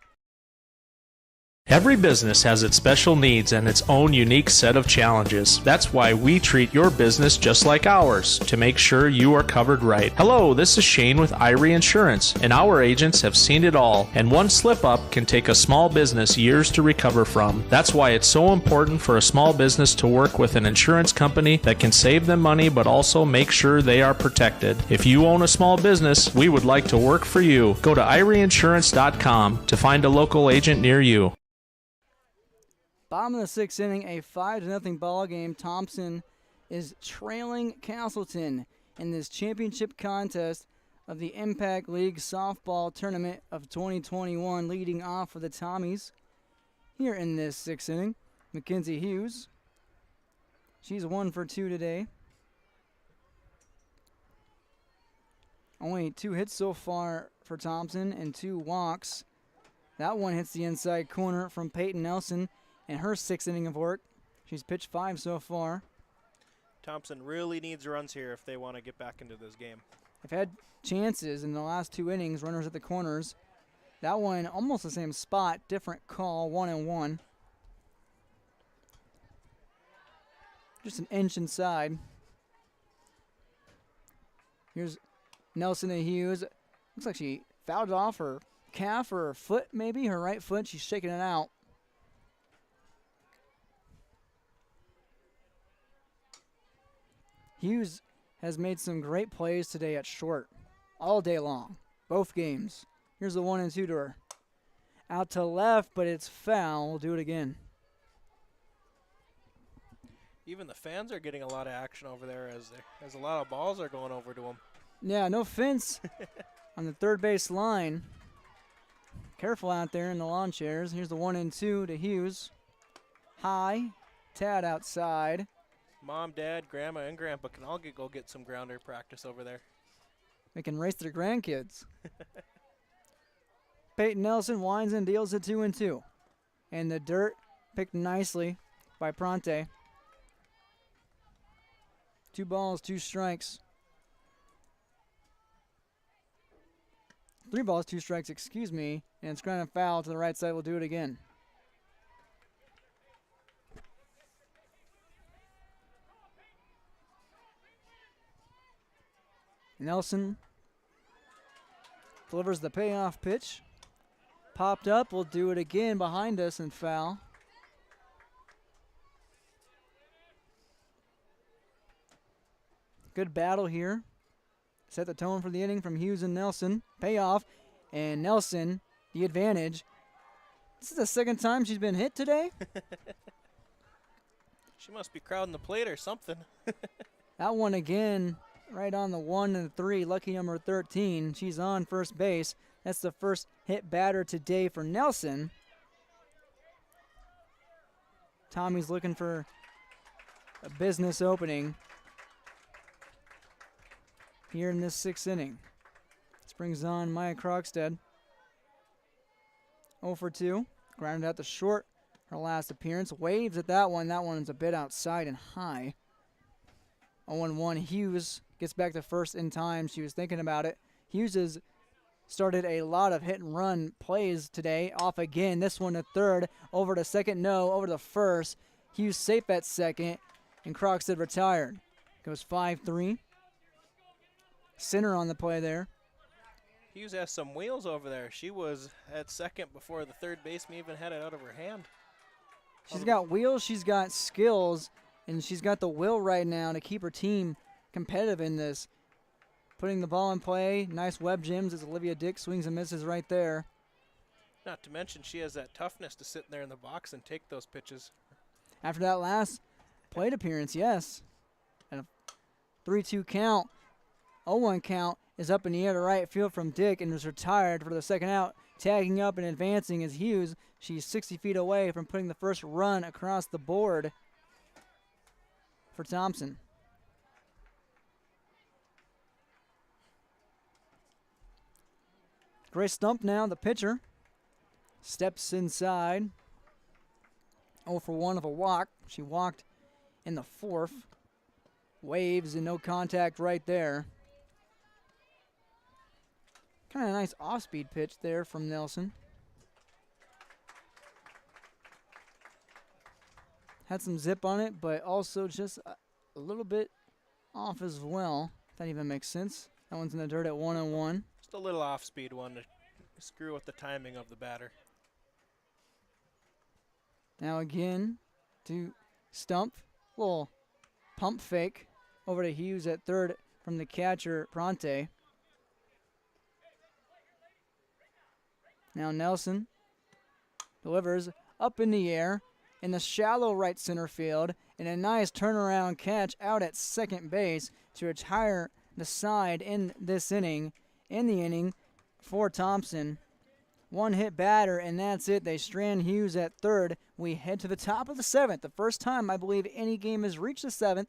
Every business has its special needs and its own unique set of challenges. That's why we treat your business just like ours, to make sure you are covered right. Hello, this is Shane with Irie Insurance, and our agents have seen it all, and one slip-up can take a small business years to recover from. That's why it's so important for a small business to work with an insurance company that can save them money but also make sure they are protected. If you own a small business, we would like to work for you. Go to IrieInsurance.com to find a local agent near you. Bottom of the 6th inning, a 5-0 ball game. Thompson is trailing Casselton in this championship contest of the Impact League softball tournament of 2021, leading off for the Tommies here in this 6th inning. Mackenzie Hughes. She's 1 for 2 today. Only 2 hits so far for Thompson and 2 walks. That one hits the inside corner from Peyton Nelson. In her 6th inning of work, she's pitched 5 so far. Thompson really needs runs here if they want to get back into this game. They've had chances in the last 2 innings, runners at the corners. That one almost the same spot, different call, 1-1. Just an inch inside. Here's Nelson and Hughes. Looks like she fouled it off her calf or her foot, maybe, her right foot. She's shaking it out. Hughes has made some great plays today at short, all day long, both games. Here's the 1-2 to her. Out to left, but it's foul. We'll do it again. Even the fans are getting a lot of action over there as a lot of balls are going over to them. Yeah, no fence on the third base line. Careful out there in the lawn chairs. Here's the 1-2 to Hughes. High, tad outside. Mom, Dad, Grandma, and Grandpa can all go get some grounder practice over there. They can race their grandkids. Peyton Nelson winds and deals it 2-2. And the dirt picked nicely by Pronte. 2 balls, 2 strikes. 3 balls, 2 strikes, excuse me. And it's ground and foul to the right side. We'll do it again. Nelson delivers the payoff pitch. Popped up. We'll do it again behind us and foul. Good battle here. set the tone for the inning from Hughes and Nelson. Payoff, and Nelson, the advantage. This is the second time she's been hit today. She must be crowding the plate or something. That one again, right on the 1 and 3, lucky number 13. She's on first base. That's the first hit batter today for Nelson. Tommy's looking for a business opening here in this 6th inning. This brings on Maya Krogstad. 0 for 2. Grounded out to short. Her last appearance. Waves at that one. That one's a bit outside and high. 0-1. Hughes gets back to first in time. She was thinking about it. Hughes has started a lot of hit and run plays today. Off again. This one to third. Over to second. No. Over to first. Hughes safe at second. And Krogstad retired. Goes 5-3. Center on the play there. Hughes has some wheels over there. She was at second before the third baseman even had it out of her hand. She's got wheels, she's got skills, and she's got the will right now to keep her team competitive in this. Putting the ball in play, nice web gems as Olivia Dick swings and misses right there. Not to mention she has that toughness to sit there in the box and take those pitches. After that last plate appearance, yes. And a 3-2 count, 0-1 count is up in the air to right field from Dick and is retired for the second out. Tagging up and advancing is Hughes. She's 60 feet away from putting the first run across the board for Thompson. Grace Stump now, the pitcher, steps inside. 0 for 1 of a walk. She walked in the 4th. Waves and no contact right there. Kind of a nice off-speed pitch there from Nelson. Had some zip on it, but also just a little bit off as well. If that even makes sense. That one's in the dirt at 1-1. Just a little off-speed one to screw with the timing of the batter. Now again to Stump. Little pump fake over to Hughes at third from the catcher, Pronte. Now Nelson delivers up in the air in the shallow right center field, and a nice turnaround catch out at second base to retire the side in this inning. In the inning for Thompson. One hit batter, and that's it. They strand Hughes at third. We head to the top of the 7th. The first time I believe any game has reached the 7th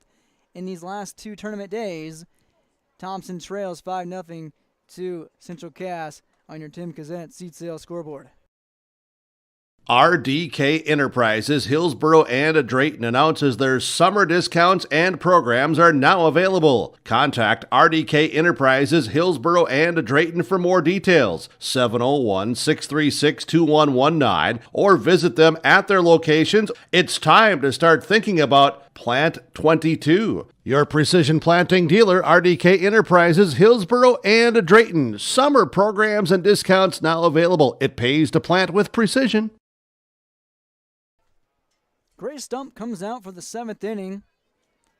in these last 2 tournament days. Thompson trails 5-0 to Central Cass on your Tim Kazant seat sale scoreboard. RDK Enterprises, Hillsboro and Drayton announces their summer discounts and programs are now available. Contact RDK Enterprises, Hillsboro and Drayton for more details, 701-636-2119, or visit them at their locations. It's time to start thinking about Plant 22. Your precision planting dealer, RDK Enterprises, Hillsboro and Drayton. Summer programs and discounts now available. It pays to plant with precision. Grace Stump comes out for the 7th inning.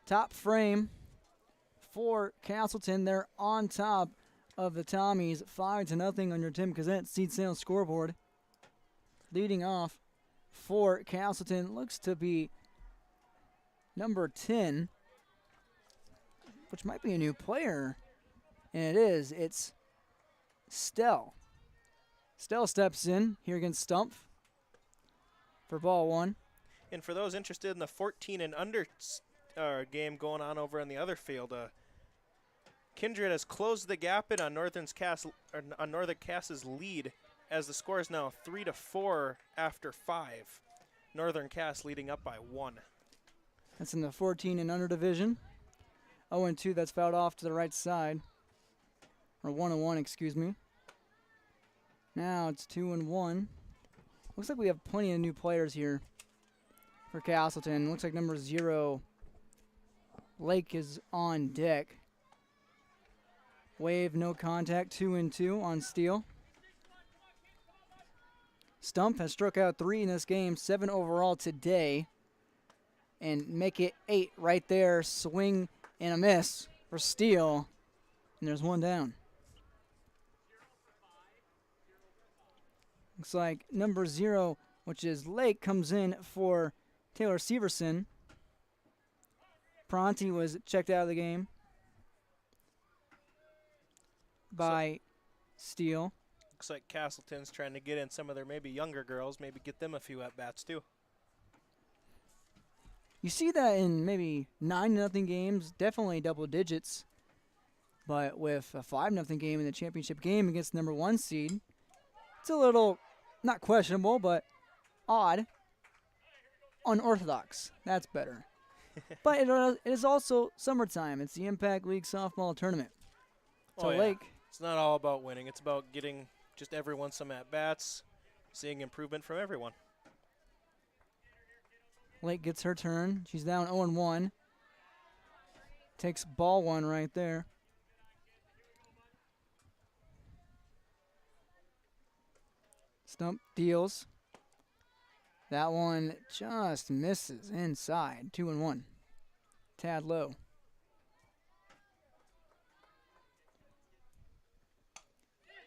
Top frame for Casselton. They're on top of the Tommies. 5-0 on your Tim Kazant seed sales scoreboard. Leading off for Casselton looks to be number 10, which might be a new player. And it is. It's Stell. Stell steps in here against Stump for ball 1. And for those interested in the 14 and under game going on over on the other field, Kindred has closed the gap in on Northern Cass's lead, as the score is now 3-4 after 5. Northern Cass leading up by 1. That's in the 14 and under division. 0-2, that's fouled off to the right side. Or 1-1, excuse me. Now it's 2-1. Looks like we have plenty of new players here for Casselton. Looks like number 0, Lake, is on deck. Wave, no contact, 2-2 on Steele. Stump has struck out 3 in this game, 7 overall today. And make it 8 right there. Swing and a miss for Steele. And there's one down. Looks like number 0, which is Lake, comes in for Taylor Severson. Pronti was checked out of the game by Steele. Looks like Casselton's trying to get in some of their maybe younger girls, maybe get them a few at-bats too. You see that in maybe 9-0 games, definitely double digits. But with a 5-0 game in the championship game against the number 1 seed, it's a little, not questionable, but odd. Unorthodox. That's better. But it is also summertime. It's the Impact League softball tournament. So Lake. It's not all about winning. It's about getting just everyone some at-bats, seeing improvement from everyone. Lake gets her turn. She's down 0-1. Takes ball 1 right there. Stump deals. That one just misses inside. 2-1. Tad low.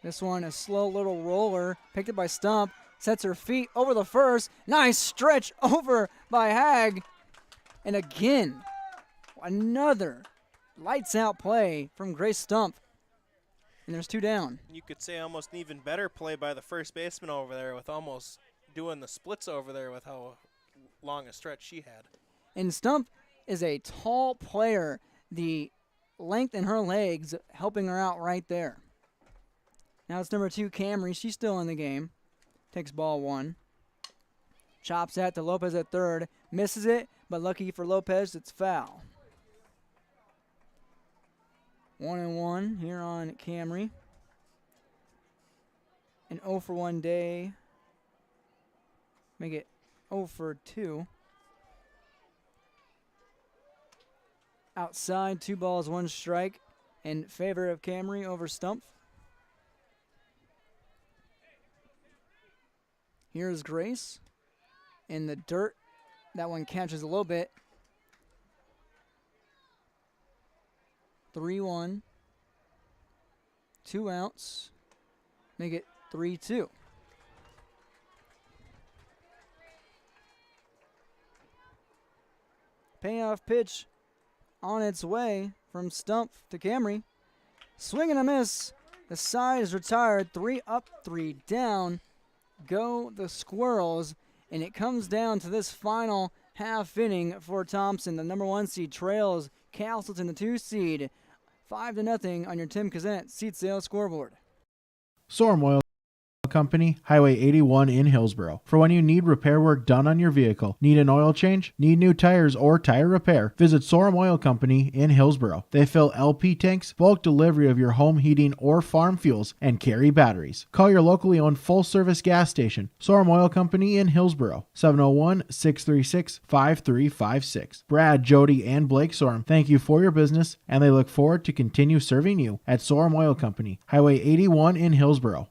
This one, a slow little roller. Picked up by Stump. Sets her feet over the first. Nice stretch over by Hag. And again, another lights out play from Grace Stump. And there's 2 down. You could say almost an even better play by the first baseman over there with almost doing the splits over there with how long a stretch she had. And Stump is a tall player. The length in her legs helping her out right there. Now it's number 2, Camry. She's still in the game. Takes ball 1. Chops that to Lopez at third. Misses it, but lucky for Lopez, it's foul. 1-1 here on Camry. An 0-for-1 day. Make it 0-for-2. Outside, 2 balls, 1 strike in favor of Camry over Stump. Here's Grace in the dirt. That one catches a little bit. 3-1. 2 outs. Make it 3-2. Payoff pitch on its way from Stump to Camry. Swing and a miss. The side is retired. 3 up, 3 down. Go the Squirrels. And it comes down to this final half inning for Thompson. The number 1 seed trails Casselton, the 2 seed. 5-0 on your Tim Kazant seat sale scoreboard. Sorum Oil Company, Highway 81 in Hillsboro. For when you need repair work done on your vehicle, need an oil change, need new tires or tire repair, visit Sorum Oil Company in Hillsboro. They fill LP tanks, bulk delivery of your home heating or farm fuels, and carry batteries. Call your locally owned full-service gas station, Sorum Oil Company in Hillsboro, 701-636-5356. Brad, Jody, and Blake Sorum thank you for your business, and they look forward to continue serving you at Sorum Oil Company, Highway 81 in Hillsboro.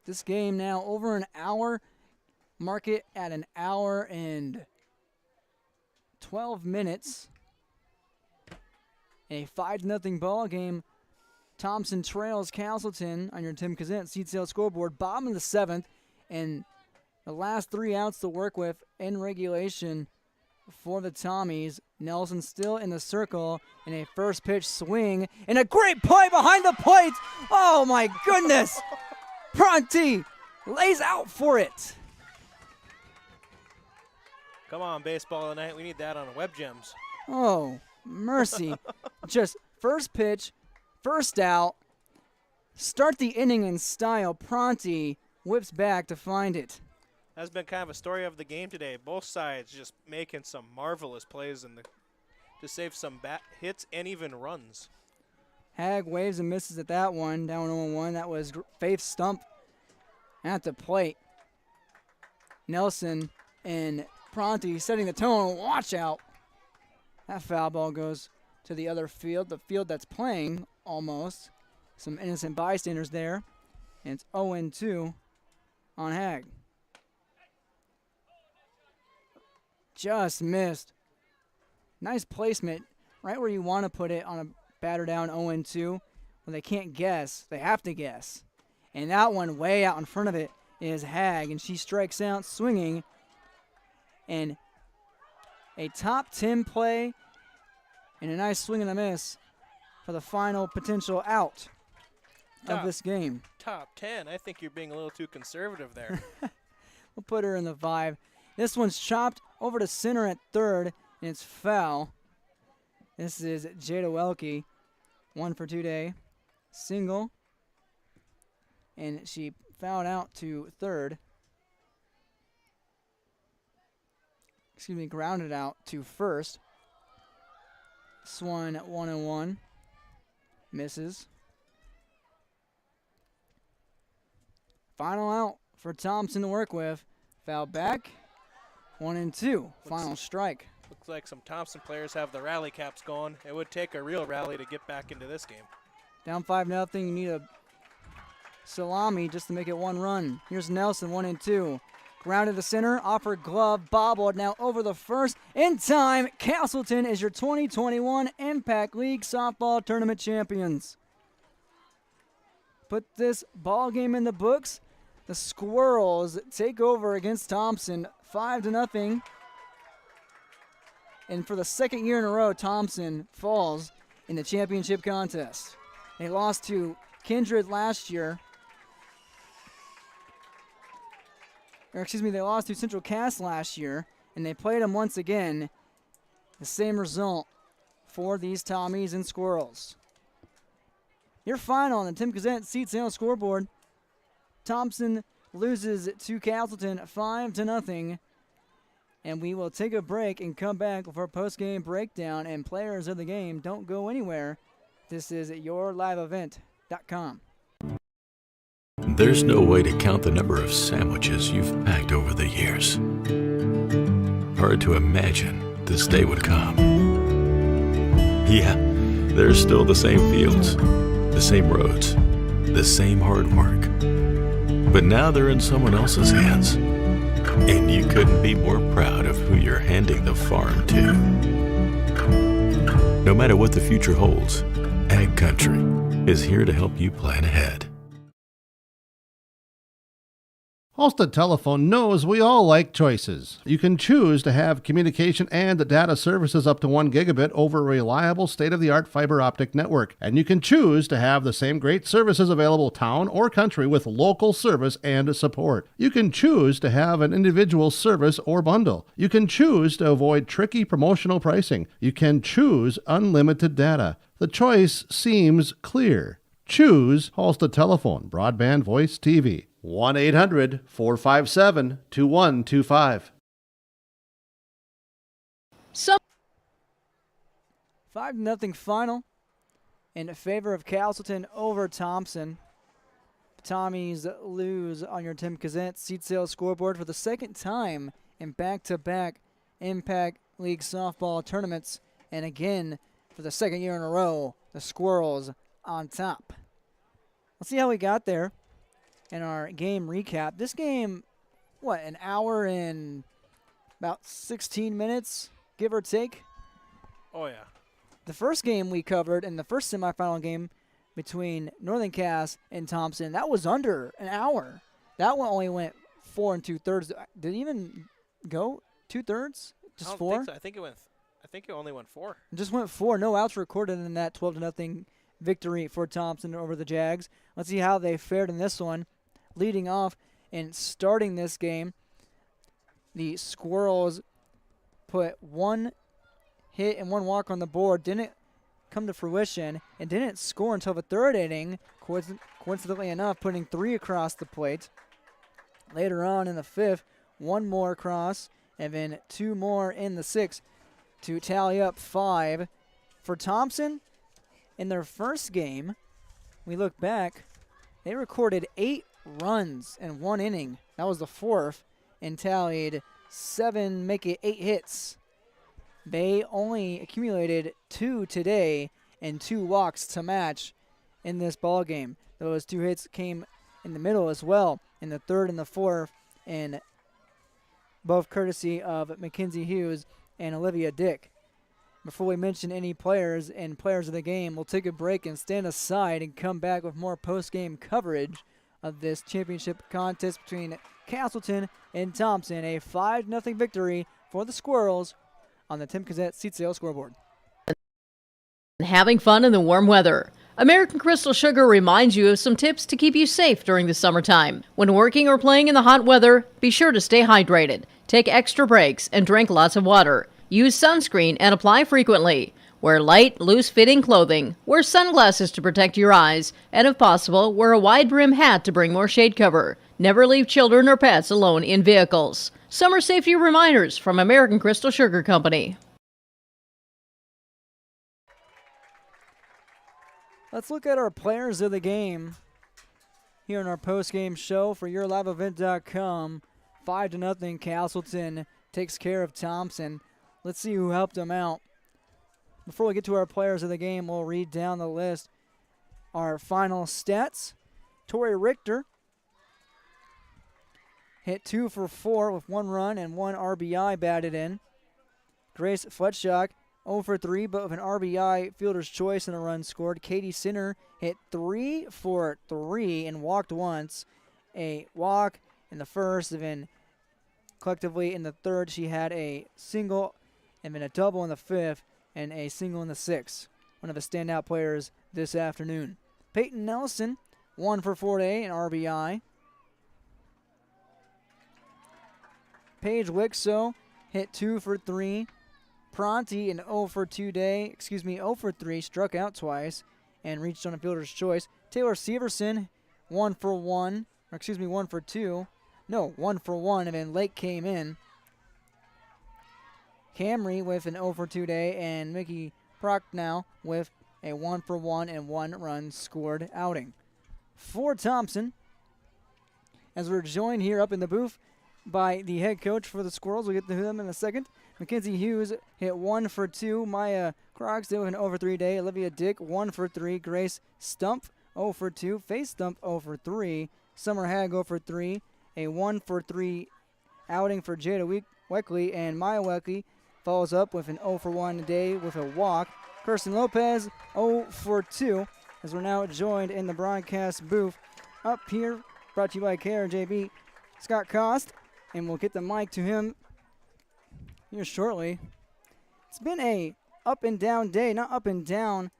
This game now over an hour. Mark it at an hour and 12 minutes. A 5-0 ball game. Thompson trails Casselton on your Tim Kazant seat sale scoreboard. Bottom of the 7th. And the last 3 outs to work with in regulation for the Tommies. Nelson still in the circle. And a first pitch swing. And a great play behind the plate. Oh my goodness. Pronti lays out for it. Come on, baseball tonight. We need that on Web Gems. Oh, mercy. Just first pitch, first out. Start the inning in style. Pronti whips back to find it. That's been kind of a story of the game today. Both sides just making some marvelous plays to save some hits and even runs. Hag waves and misses at that one. Down 0-1. That was Faith Stump at the plate. Nelson and Pronti setting the tone. Watch out. That foul ball goes to the other field. The field that's playing almost. Some innocent bystanders there. And it's 0-2 on Hag. Just missed. Nice placement. Right where you want to put it on a batter down 0-2. Well, they can't guess. They have to guess. And that one way out in front of it is Hag, and she strikes out swinging. And a top 10 play and a nice swing and a miss for the final potential out of this game. Top 10. I think you're being a little too conservative there. We'll put her in the 5. This one's chopped over to center at third, and it's foul. This is Jada Welke, 1 for 2 day. Single. And she fouled out to third. Excuse me, grounded out to first. Swan 1-1. Misses. Final out for Thompson to work with. Foul back. 1-2. Final strike. Looks like some Thompson players have the rally caps going. It would take a real rally to get back into this game. Down 5-0. You need a salami just to make it 1 run. Here's Nelson, 1-2. Grounded to center, offered glove, bobbled, now over the first. In time, Casselton is your 2021 Impact League Softball Tournament champions. Put this ball game in the books. The Squirrels take over against Thompson, 5-0. And for the second year in a row, Thompson falls in the championship contest. They lost to Kindred last year. They lost to Central Cass last year, and they played them once again. The same result for these Tommies and Squirrels. Your final on the Tim Kazant seat sale scoreboard. Thompson loses to Casselton 5-0. And we will take a break and come back for a post-game breakdown and players of the game. Don't go anywhere. This is YourLiveEvent.com. There's no way to count the number of sandwiches you've packed over the years. Hard to imagine this day would come. Yeah, there's still the same fields, the same roads, the same hard work. But now they're in someone else's hands. And you couldn't be more proud of who you're handing the farm to. No matter what the future holds, Ag Country is here to help you plan ahead. Halstead Telephone knows we all like choices. You can choose to have communication and data services up to 1 gigabit over a reliable state-of-the-art fiber optic network. And you can choose to have the same great services available town or country with local service and support. You can choose to have an individual service or bundle. You can choose to avoid tricky promotional pricing. You can choose unlimited data. The choice seems clear. Choose Halstead Telephone, broadband voice TV. 1-800-457-2125. 5-0 final in favor of Casselton over Thompson. Tommies lose on your Tim Kazant seat sales scoreboard for the second time in back-to-back Impact League softball tournaments. And again, for the second year in a row, the Squirrels on top. Let's see how we got there in our game recap. This game, an hour and about 16 minutes, give or take? Oh, yeah. The first game we covered in the first semifinal game between Northern Cass and Thompson, that was under an hour. That one only went 4 2/3. Did it even go 2/3? Just 4? Think so. I think it only went 4. It just went 4. No outs recorded in that 12-0 victory for Thompson over the Jags. Let's see how they fared in this one. Leading off and starting this game, the Squirrels put 1 hit and 1 walk on the board. Didn't come to fruition and didn't score until the 3rd inning, coincidentally enough, putting 3 across the plate. Later on in the 5th, 1 more across and then 2 more in the 6th to tally up 5. For Thompson, in their first game, we look back, they recorded 8 runs in 1 inning. That was the 4th, and tallied 7, make it 8 hits. They only accumulated 2 today and 2 walks to match in this ball game. Those 2 hits came in the middle as well, in the 3rd and the 4th, and both courtesy of Mackenzie Hughes and Olivia Dick. Before we mention any players and players of the game, we'll take a break and stand aside and come back with more post-game coverage of this championship contest between Casselton and Thompson. A 5-0 victory for the Squirrels on the Tim Cassette Seat Sale scoreboard. Having fun in the warm weather. American Crystal Sugar reminds you of some tips to keep you safe during the summertime. When working or playing in the hot weather, be sure to stay hydrated, take extra breaks, and drink lots of water. Use sunscreen and apply frequently. Wear light, loose-fitting clothing. Wear sunglasses to protect your eyes. And if possible, wear a wide-brim hat to bring more shade cover. Never leave children or pets alone in vehicles. Summer safety reminders from American Crystal Sugar Company. Let's look at our players of the game here in our post-game show for YourLiveEvent.com. 5-0 Casselton takes care of Thompson. Let's see who helped them out. Before we get to our players of the game, we'll read down the list. Our final stats. Tori Richter hit 2 for 4 with 1 run and 1 RBI batted in. Grace Fletchak 0 for 3, but with an RBI, fielder's choice, and a run scored. Katie Sinner hit 3 for 3 and walked once. A walk in the first, and then collectively in the third, she had a single and then a double in the fifth and a single in the sixth. One of the standout players this afternoon. Peyton Nelson, 1 for 4 today, an RBI. Paige Wixo hit 2 for 3. Pronti, an 0 for 2 day, 0 for 3, struck out twice and reached on a fielder's choice. Taylor Severson, 1 for 1, 1 for 2. No, 1 for 1, and then Lake came in. Camry with an 0 for 2 day, and Mickey Prochnow with a 1 for 1 and 1 run scored outing. For Thompson, as we're joined here up in the booth by the head coach for the Squirrels. We'll get to them in a second. Mackenzie Hughes hit 1 for 2. Maya Crogsdale with an 0 for 3 day. Olivia Dick 1 for 3. Grace Stump 0 for 2. Faith Stump 0 for 3. Summer Hag 0 for 3. A 1 for 3 outing for Jada Weckley. And Maya Weckley follows up with an 0 for 1 day with a walk. Kirsten Lopez 0 for 2. As we're now joined in the broadcast booth up here, brought to you by KRJB, Scott Cost. And we'll get the mic to him here shortly. It's been a up and down day, not up and down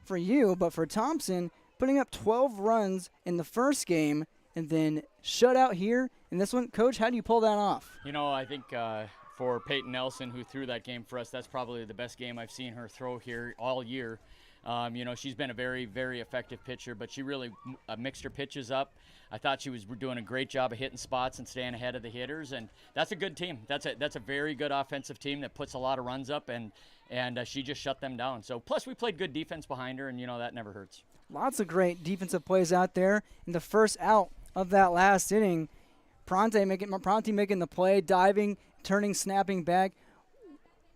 for you, but for Thompson, putting up 12 runs in the first game and then shut out here in this one. Coach, how do you pull that off? You know, I think for Peyton Nelson, who threw that game for us, that's probably the best game I've seen her throw here all year. You know, she's been a very, very effective pitcher, but she really mixed her pitches up. I thought she was doing a great job of hitting spots and staying ahead of the hitters, and that's a good team. That's a very good offensive team that puts a lot of runs up, and she just shut them down. So plus we played good defense behind her, and you know that never hurts. Lots of great defensive plays out there. In the first out of that last inning, Pronti making the play, diving, turning, snapping back.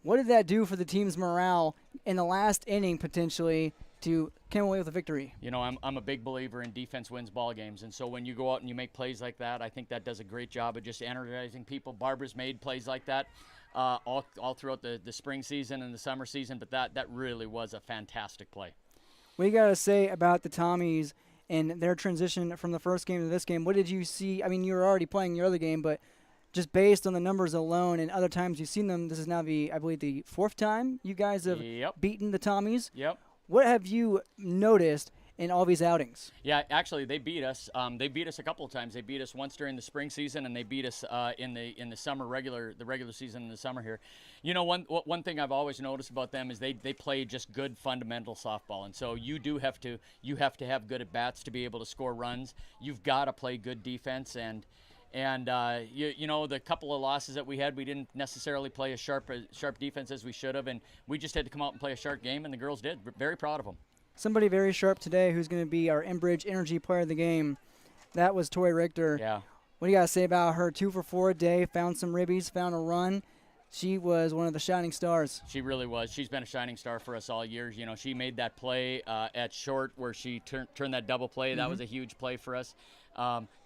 What did that do for the team's morale in the last inning potentially to come away with a victory? You know, I'm a big believer in defense wins ball games, and so when you go out and you make plays like that, I think that does a great job of just energizing people. Barbara's made plays like that all throughout the spring season and the summer season, but that really was a fantastic play. What do you got to say about the Tommies and their transition from the first game to this game? What did you see? I mean, you were already playing your other game, but just based on the numbers alone and other times you've seen them, this is now I believe the fourth time you guys have beaten the Tommies. Yep. What have you noticed in all these outings? Yeah, actually, they beat us. They beat us a couple of times. They beat us once during the spring season, and they beat us in the summer regular season in the summer here. You know, one thing I've always noticed about them is they play just good fundamental softball, and so you have to have good at bats to be able to score runs. You've got to play good defense, and you know, the couple of losses that we had, we didn't necessarily play as sharp defense as we should have, and we just had to come out and play a sharp game, and the girls did. We're very proud of them. Somebody very sharp today who's going to be our Enbridge Energy Player of the Game. That was Tori Richter. Yeah. What do you got to say about her? 2 for 4 a day, found some ribbies, found a run. She was one of the shining stars. She really was. She's been a shining star for us all year. You know, she made that play at short where she turned that double play. That was a huge play for us.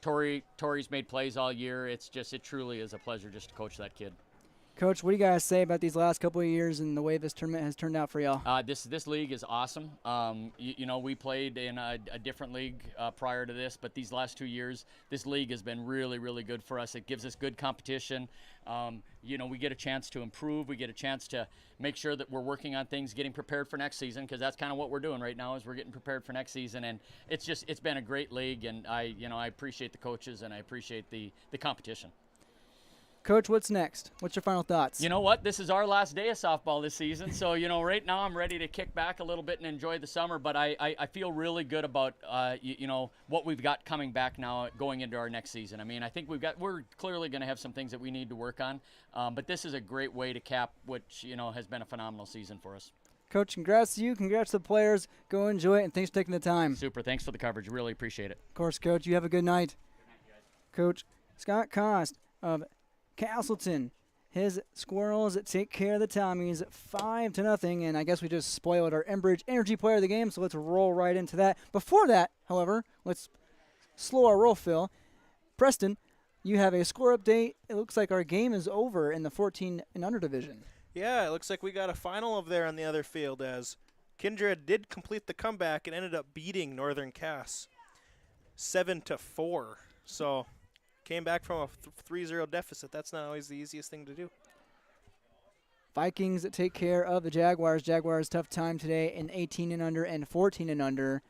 Tori's made plays all year. It truly is a pleasure just to coach that kid. Coach, what do you guys say about these last couple of years and the way this tournament has turned out for y'all? This league is awesome. We played in a different league prior to this, but these last 2 years, this league has been really, really good for us. It gives us good competition. We get a chance to improve. We get a chance to make sure that we're working on things, getting prepared for next season, because that's kind of what we're doing right now is we're getting prepared for next season. And it's been a great league, and I appreciate the coaches and I appreciate the competition. Coach, what's next? What's your final thoughts? You know what? This is our last day of softball this season. So, right now I'm ready to kick back a little bit and enjoy the summer. But I feel really good about, what we've got coming back now going into our next season. I mean, I think we're clearly going to have some things that we need to work on. But this is a great way to cap which, has been a phenomenal season for us. Coach, congrats to you. Congrats to the players. Go enjoy it, and thanks for taking the time. Super. Thanks for the coverage. Really appreciate it. Of course, Coach. You have a good night. Good night, guys. Coach Scott Cost of Casselton. His Squirrels take care of the Tommies 5-0, and I guess we just spoiled our Enbridge Energy Player of the Game, so let's roll right into that. Before that, however, let's slow our roll, Phil. Preston, you have a score update. It looks like our game is over in the 14 and under division. Yeah, it looks like we got a final over there on the other field as Kindred did complete the comeback and ended up beating Northern Cass 7-4. So came back from a 3-0 deficit. That's not always the easiest thing to do. Vikings take care of the Jaguars. Jaguars tough time today in 18 and under and 14 and under.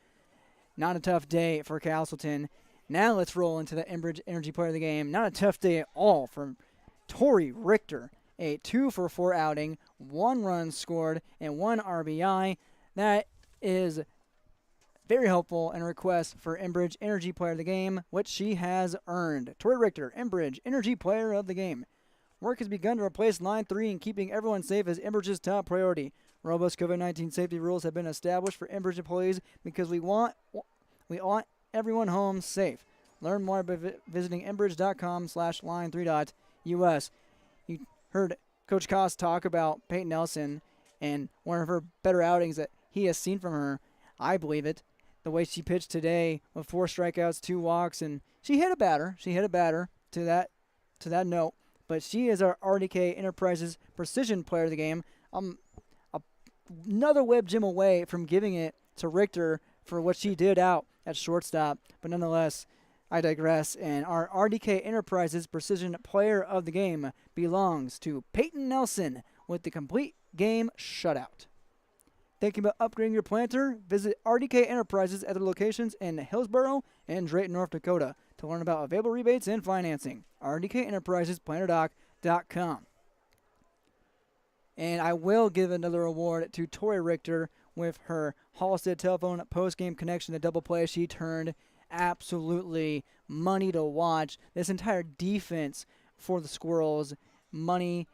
Not a tough day for Casselton. Now let's roll into the Enbridge Energy Player of the Game. Not a tough day at all for Tori Richter. A 2-for-4 outing, 1 run scored, and 1 RBI. That is very helpful and a request for Enbridge Energy Player of the Game, which she has earned. Tori Richter, Enbridge Energy Player of the Game. Work has begun to replace Line 3 and keeping everyone safe is Enbridge's top priority. Robust COVID-19 safety rules have been established for Enbridge employees because we want everyone home safe. Learn more by visiting enbridge.com/line3.us. You heard Coach Koss talk about Peyton Nelson and one of her better outings that he has seen from her. I believe it. The way she pitched today with 4 strikeouts, 2 walks, and she hit a batter. She hit a batter to that note. But she is our RDK Enterprises Precision Player of the Game. Another Web Gym away from giving it to Richter for what she did out at shortstop. But nonetheless, I digress. And our RDK Enterprises Precision Player of the Game belongs to Peyton Nelson with the complete game shutout. Thinking about upgrading your planter? Visit RDK Enterprises at their locations in Hillsboro and Drayton, North Dakota to learn about available rebates and financing. RDK Enterprises, planterdoc.com. And I will give another award to Tori Richter with her Halstead Telephone post-game connection, the double play. She turned absolutely money to watch. This entire defense for the Squirrels, money,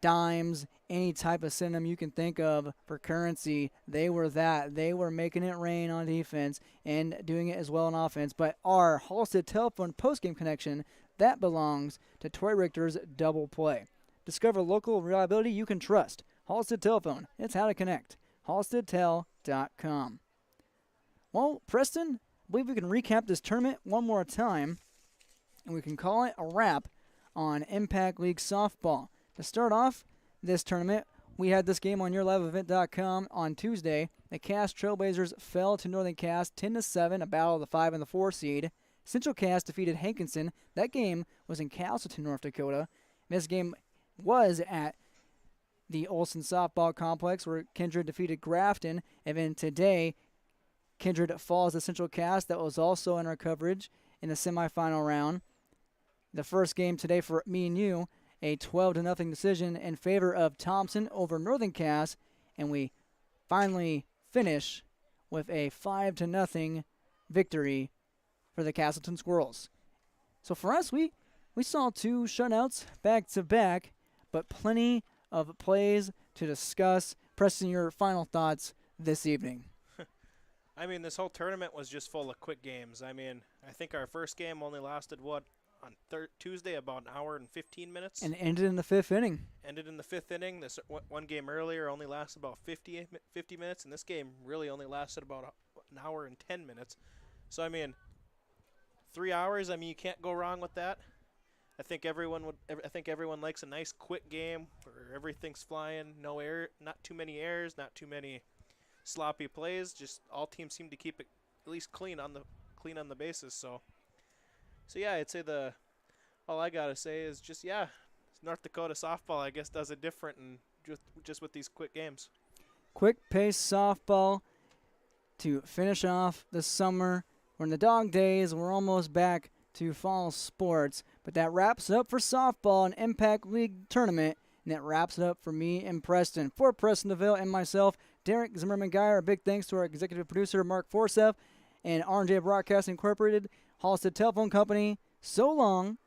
dimes, any type of synonym you can think of for currency, they were that. They were making it rain on defense and doing it as well on offense. But our Halstead Telephone postgame connection, that belongs to Tori Richter's double play. Discover local reliability you can trust. Halstead Telephone, it's how to connect. HalsteadTel.com. Well, Preston, I believe we can recap this tournament one more time, and we can call it a wrap on Impact League Softball. To start off this tournament, we had this game on YourLiveEvent.com on Tuesday. The Cass Trailblazers fell to Northern Cass 10-7, a battle of the 5 and the 4 seed. Central Cass defeated Hankinson. That game was in Casselton, North Dakota. This game was at the Olson Softball Complex where Kindred defeated Grafton. And then today, Kindred falls to Central Cass. That was also in our coverage in the semifinal round. The first game today for me and you, a 12-0 decision in favor of Thompson over Northern Cass, and we finally finish with a 5-0 victory for the Casselton Squirrels. So for us, we saw 2 shutouts back-to-back, but plenty of plays to discuss. Preston, your final thoughts this evening. I mean, this whole tournament was just full of quick games. I mean, I think our first game only lasted, on Tuesday, about an hour and 15 minutes. And ended in the 5th inning. Ended in the 5th inning. This one game earlier only lasted about 50 minutes, and this game really only lasted about an hour and 10 minutes. So, I mean, 3 hours, you can't go wrong with that. I think everyone likes a nice quick game where everything's flying, no air, not too many errors, not too many sloppy plays. Just all teams seem to keep it at least clean on the bases. So yeah, I'd say all I gotta say is just North Dakota softball I guess does it different and just with these quick games. Quick pace softball to finish off the summer. We're in the dog days. We're almost back to fall sports. But that wraps it up for softball and Impact League tournament. And that wraps it up for me and Preston. For Preston DeVille and myself, Derek Zimmerman-Geyer, a big thanks to our executive producer, Mark Forsev, and R&J Broadcasting Incorporated, Halstead Telephone Company. So long,